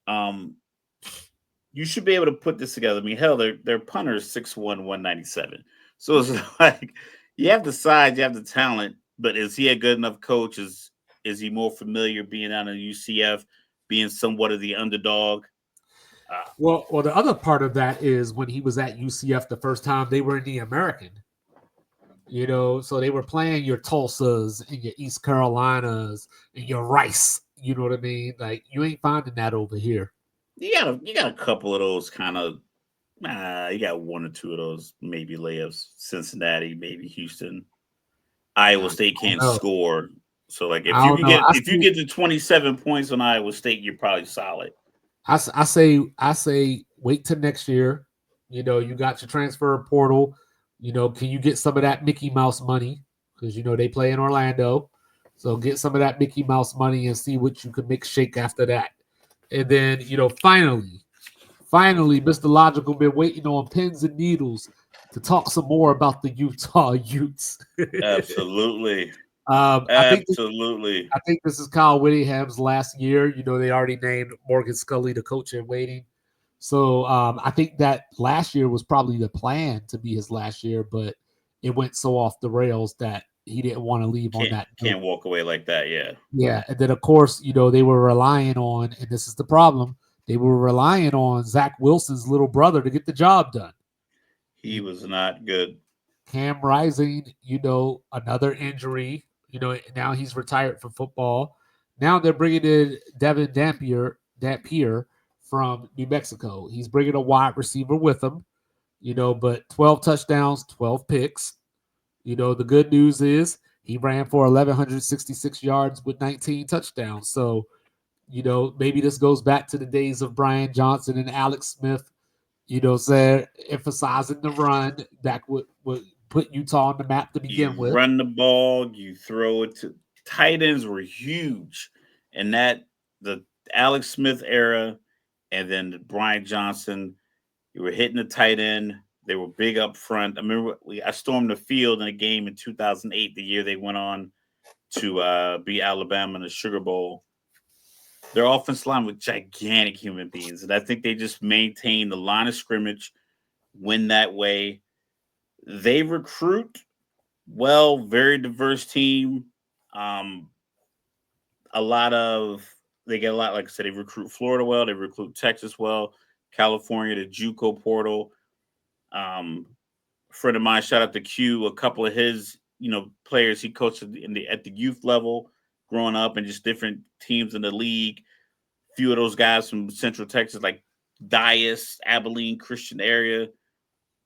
Um, you should be able to put this together. I mean, hell, their punter is 6'1", 197. So it's like you have the size, you have the talent, but is he a good enough coach? Is he more familiar being out of UCF, being somewhat of the underdog? Uh, Well, the other part of that is when he was at UCF the first time, they were in the American. So they were playing your Tulsas and your East Carolinas and your Rice. You know what I mean? Like you ain't finding that over here. you got a couple of those kind of. You got one or two of those maybe layups. Cincinnati, maybe Houston. Iowa I State don't can't know. score. So like I don't know. if you get to 27 points on Iowa State, you're probably solid. I say wait till next year. You got your transfer portal. Can you get some of that Mickey Mouse money? Because they play in Orlando, so get some of that Mickey Mouse money and see what you can make shake after that. And then finally, Mr. Logical been waiting on pins and needles to talk some more about the Utah Utes. Absolutely. I think Absolutely. I think this is Kyle Whittingham's last year. They already named Morgan Scully the coach in waiting. So I think that last year was probably the plan to be his last year, but it went so off the rails that he didn't want to leave on Can't that note. can't walk away like that. Yeah. Yeah, and then of course, they were relying on, and this is the problem, they were relying on Zach Wilson's little brother to get the job done. He was not good. Cam Rising, another injury. Now he's retired from football. Now they're bringing in Devin Dampier from New Mexico. He's bringing a wide receiver with him, but 12 touchdowns, 12 picks. The good news is he ran for 1,166 yards with 19 touchdowns. So, maybe this goes back to the days of Brian Johnson and Alex Smith, saying emphasizing the run that would put Utah on the map to begin You with. run the ball, you throw it to tight ends were huge. And that the Alex Smith era and then the Brian Johnson, you were hitting the tight end. They were big up front. I remember I stormed the field in a game in 2008, the year they went on to beat Alabama in the Sugar Bowl. Their offensive line with gigantic human beings, and I think they just maintain the line of scrimmage, win that way. They recruit well, very diverse team. Um, a lot of they get a lot, like I said, they recruit Florida well, they recruit Texas well, California, the JUCO portal. Um, a friend of mine, shout out to Q, a couple of his players he coached at the youth level growing up, and just different teams in the league. Few of those guys from Central Texas, like Dias, Abilene, Christian area,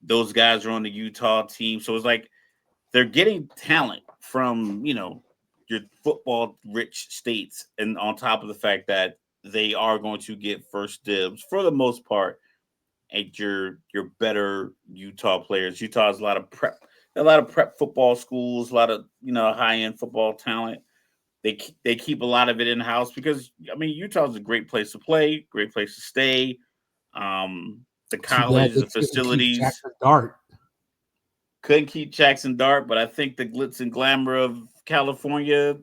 those guys are on the Utah team. So it's like they're getting talent from your football rich states, and on top of the fact that they are going to get first dibs for the most part at your better Utah players. Utah has a lot of prep football schools, a lot of high end football talent. they keep a lot of it in house because I mean Utah's a great place to play, great place to stay. The Too bad college, they the couldn't keep facilities Jackson Dart. couldn't keep Jackson Dart, but I think the glitz and glamour of California,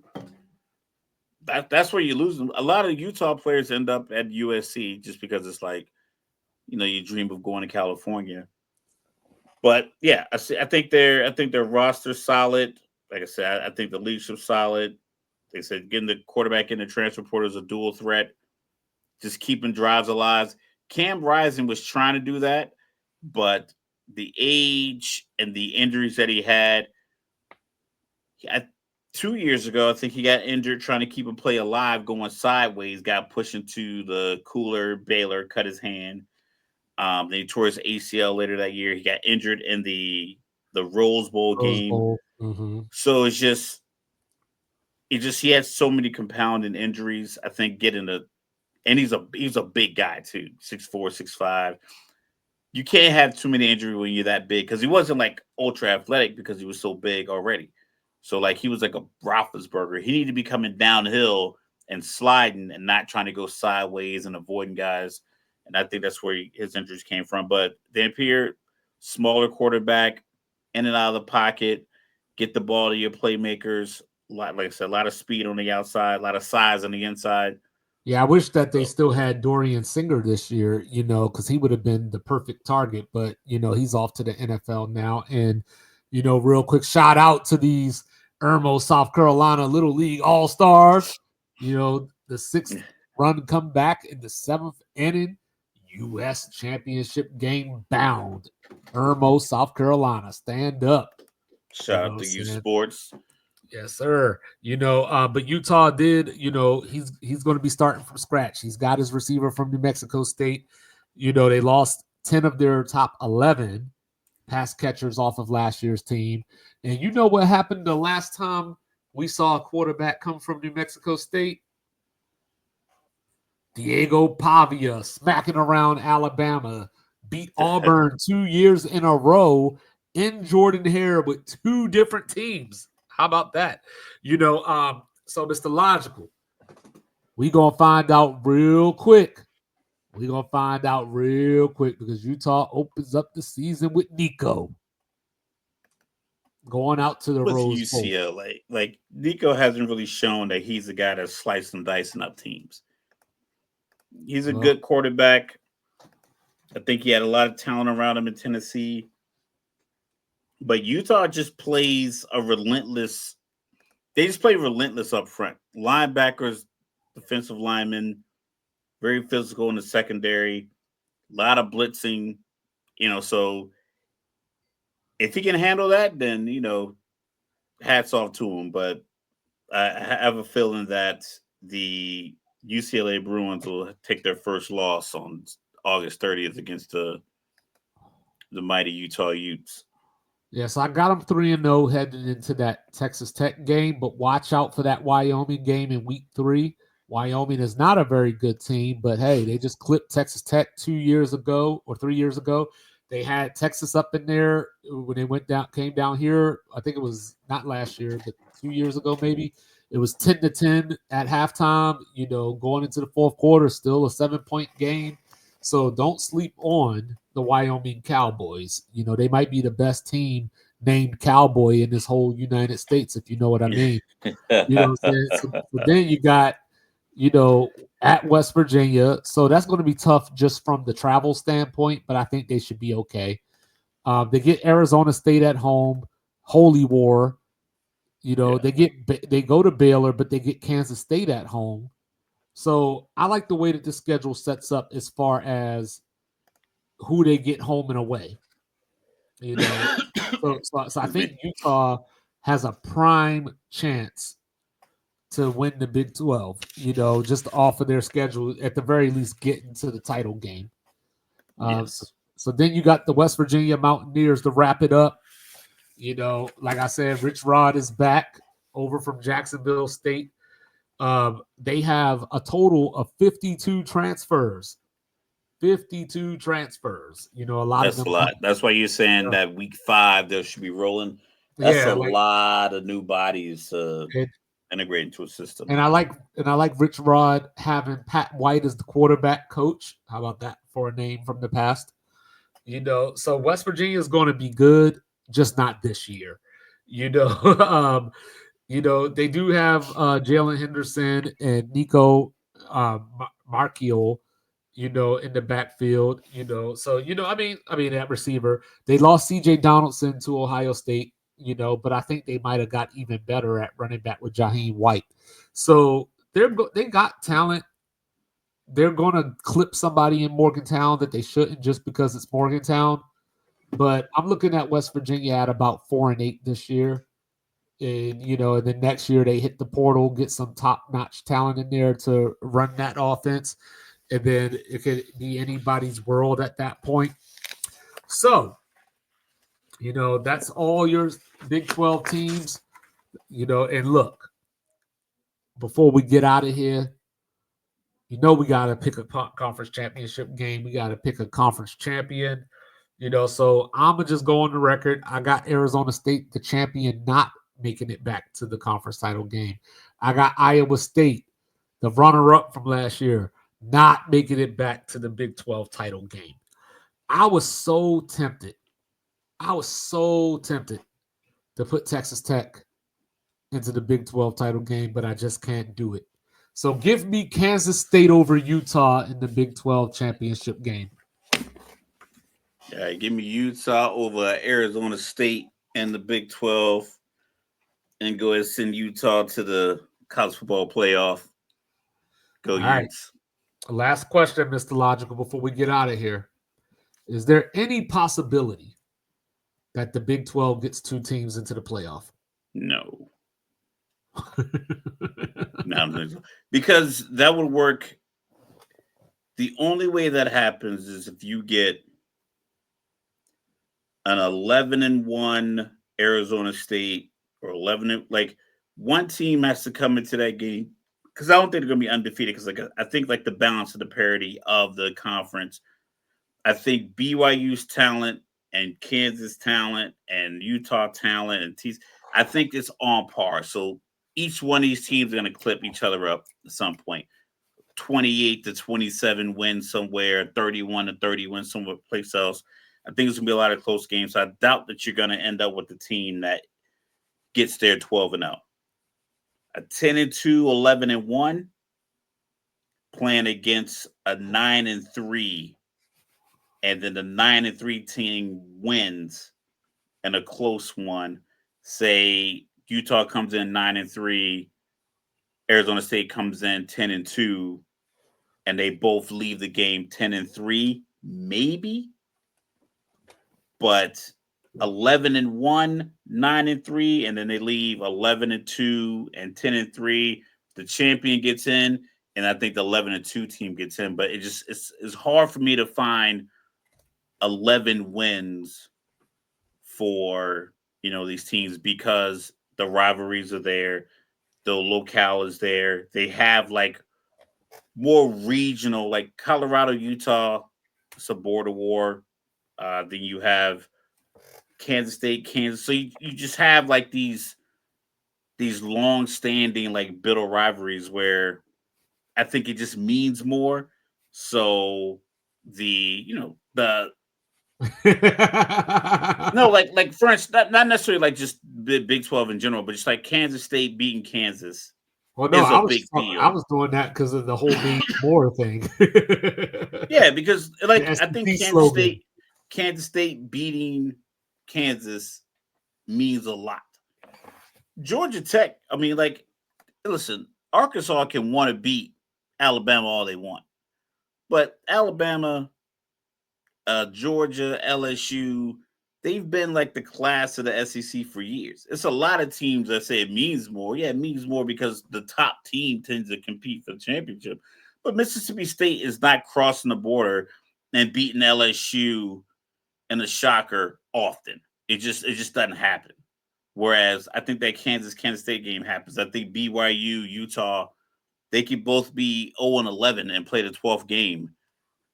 that's where you lose them. A lot of Utah players end up at USC just because it's like, you dream of going to California. But yeah, I think their roster's solid. Like I said, I think the leadership's solid. They said getting the quarterback in the transfer portal is a dual threat, just keeping drives alive. Cam Rising was trying to do that, but the age and the injuries that he had, I, 2 years ago, I think he got injured trying to keep a play alive, going sideways, got pushed into the cooler. Baylor cut his hand. Then he tore his ACL later that year. He got injured in the Rose Bowl Rose game. Bowl. Mm-hmm. So he had so many compounding injuries. I think getting a and he's a big guy too, 6'4", 6'5". You can't have too many injuries when you're that big because he wasn't like ultra athletic because he was so big already. So like he was like a Roethlisberger. He needed to be coming downhill and sliding and not trying to go sideways and avoiding guys. And I think that's where his injuries came from. But Dampier, smaller quarterback, in and out of the pocket, get the ball to your playmakers. Like I said, a lot of speed on the outside, a lot of size on the inside. Yeah, I wish that they So still had Dorian Singer this year, because he would have been the perfect target. But, he's off to the NFL now. And, real quick shout out to these Irmo, South Carolina Little League All Stars. The sixth run comeback in the seventh inning, U.S. championship game bound. Irmo, South Carolina, stand up. shout out to you sports. Yes, sir. But Utah did, he's going to be starting from scratch. He's got his receiver from New Mexico State. They lost 10 of their top 11 pass catchers off of last year's team. And you know what happened the last time we saw a quarterback come from New Mexico State? Diego Pavia smacking around Alabama, beat Auburn 2 years in a row in Jordan Hare with two different teams. How about that? So Mr. Logical, we gonna find out real quick. We gonna find out real quick because Utah opens up the season with Nico going out to the With Rose Bowl. UCLA, like Nico hasn't really shown that he's the guy that's slicing and dicing up teams. He's a Well, good quarterback. I think he had a lot of talent around him in Tennessee. But Utah just plays a relentless. They just play relentless up front. Linebackers, defensive linemen, very physical in the secondary. A lot of blitzing. So if he can handle that, then hats off to him. But I have a feeling that the UCLA Bruins will take their first loss on August 30th against the mighty Utah Utes. yeah, so I got them 3-0 heading into that Texas Tech game, but watch out for that Wyoming game in week 3. Wyoming is not a very good team, but hey, they just clipped Texas Tech 2 years ago or 3 years ago. They had Texas up in there when they came down here. I think it was not last year, but 2 years ago maybe. It was 10-10 at halftime. Going into the fourth quarter, still a 7-point game. So don't sleep on the Wyoming Cowboys. They might be the best team named Cowboy in this whole United States, if you know what I mean. You know what I'm saying? So then you got, at West Virginia. So that's going to be tough just from the travel standpoint, but I think they should be okay. They get Arizona State at home, Holy War. Yeah. They go to Baylor, but they get Kansas State at home. So I like the way that the schedule sets up as far as who they get home and away. So I Excuse me. think Utah has a prime chance to win the Big 12, just off of their schedule, at the very least, get into the title game. So, Yes. so then you got the West Virginia Mountaineers to wrap it up. Like I said, Rich Rod is back over from Jacksonville State. They have a total of 52 transfers. 52 transfers. A lot of That's them a lot. come. That's why you're saying Uh, that week 5 they should be rolling. That's a yeah, like lot of new bodies and, integrate into a system. And I like Rich Rod having Pat White as the quarterback coach. How about that for a name from the past? So West Virginia is going to be good, just not this year. You know, they do have Jalen Henderson and Nico Markiel, in the backfield. So I mean at receiver, they lost C.J. Donaldson to Ohio State. But I think they might have got even better at running back with Jaheim White. So they got talent. They're going to clip somebody in Morgantown that they shouldn't just because it's Morgantown. But I'm looking at West Virginia at about 4-8 this year. And then next year they hit the portal, get some top-notch talent in there to run that offense. And then it could be anybody's world at that point. So, that's all your Big 12 teams. And look, before we get out of here, we got to pick a conference championship game. We got to pick a conference champion. So I'm going to just go on the record. I got Arizona State, the champion, not making it back to the conference title game. I got Iowa State, the runner-up from last year, not making it back to the Big 12 title game. I was so tempted. To put Texas Tech into the Big 12 title game, but I just can't do it. So give me Kansas State over Utah in the Big 12 championship game. Yeah, give me Utah over Arizona State and the Big 12, and go ahead and send Utah to the college football playoff. Go Utes. Right. Last question, Mr. Logical, before we get out of here. Is there any possibility that the Big 12 gets 2 teams into the playoff? No. No, because that would work. The only way that happens is if you get an 11-1 Arizona State or 11, like one team has to come into that game, because I don't think they're going to be undefeated, because I think the balance of the parity of the conference. I think BYU's talent and Kansas talent and Utah talent and I think it's on par. So each one of these teams are going to clip each other up at some point. 28-27 wins somewhere, 31-30 wins somewhere place else. I think it's going to be a lot of close games. So I doubt that you're going to end up with the team that gets there 12-0. A 10-2, 11-1 playing against a 9-3, and then the 9-3 team wins in a close one. Say Utah comes in 9-3, Arizona State comes in 10-2, and they both leave the game 10-3, maybe. But 11-1, 9-3, and then they leave 11-2 and 10-3. The champion gets in, and I think the 11-2 team gets in. But it's hard for me to find 11 wins for these teams, because the rivalries are there, the locale is there. They have more regional, like Colorado, Utah, it's a border war. Then you have Kansas State, Kansas. So you just have these long standing bitter rivalries where I think it just means more. So the no, for instance, not necessarily just the Big 12 in general, but just Kansas State beating Kansas Well, no, is a big deal. I was doing that because of the whole being more thing. Yeah, because I think Kansas State beating Kansas means a lot. Georgia Tech, I mean, listen, Arkansas can want to beat Alabama all they want, but Alabama, Georgia, LSU, they've been the class of the SEC for years. It's a lot of teams that say it means more. Yeah, it means more because the top team tends to compete for the championship. But Mississippi State is not crossing the border and beating LSU in a shocker often. It just doesn't happen. Whereas I think that Kansas State game happens. I think BYU, Utah, they could both be 0-11 and play the 12th game,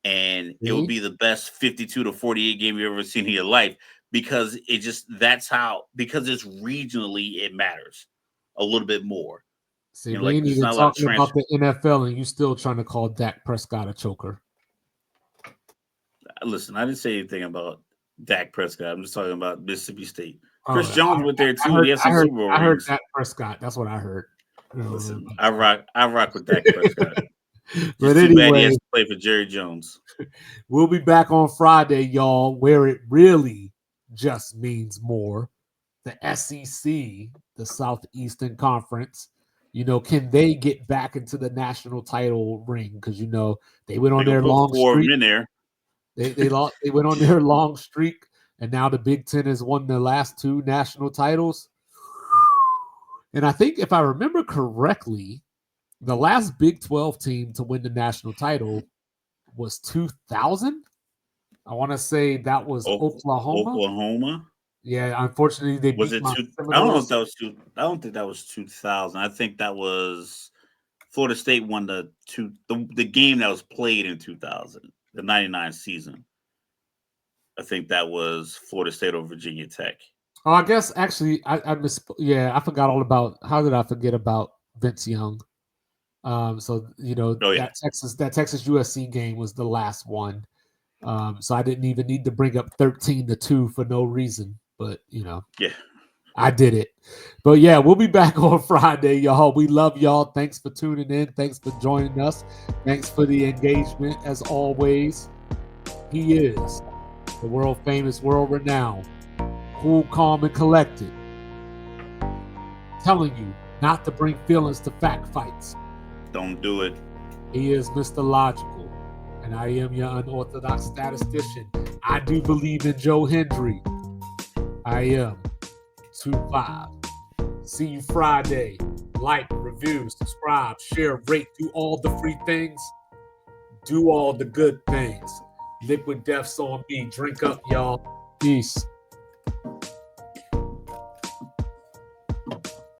and it will be the best 52-48 game you've ever seen in your life, because because it's regionally, it matters a little bit more. See, You know, we like ain't there's even not a lot of talking about transfer. the NFL, and you still trying to call Dak Prescott a choker. Listen, I didn't say anything about Dak Prescott. I'm just talking about Mississippi State. Oh, Chris Jones went there I too, and heard, he has I some heard, Super Bowl I heard rings. Dak Prescott. That's what I heard. Listen, I rock with Dak Prescott. But Just too bad he anyway, has to play for Jerry Jones. we'll be back on Friday, y'all, where it really just means more. The SEC, the Southeastern Conference, can they get back into the national title ring? Because they went on They're gonna their put long 4 of them streak. in there. They went on their long streak, and now the Big Ten has won the last 2 national titles. And I think if I remember correctly, the last Big 12 team to win the national title was 2000. I want to say that was Oklahoma. Oklahoma. Yeah, unfortunately, they Was beat it my two? I don't know if Seminoles. that was two. I don't think that was 2000. I think that was Florida State won the game that was played in 2000, the 99 season. I think that was Florida State over Virginia Tech. Oh, I guess actually, I misspoke. Yeah, I forgot all about. How did I forget about Vince Young? So Oh yeah, that Texas USC game was the last one. So I didn't even need to bring up 13-2 for no reason, but yeah. I did it. But yeah, we'll be back on Friday, y'all. We love y'all. Thanks for tuning in. Thanks for joining us. Thanks for the engagement as always. He is the world famous, world renowned, cool, calm, and collected, telling you not to bring feelings to fact fights. Don't do it. He is Mr. Logical, and I am your unorthodox statistician. I do believe in Joe Hendry. I am 2-5. See you Friday. Like, review, subscribe, share, rate, do all the free things. Do all the good things. Liquid Death's on me. Drink up, y'all. Peace.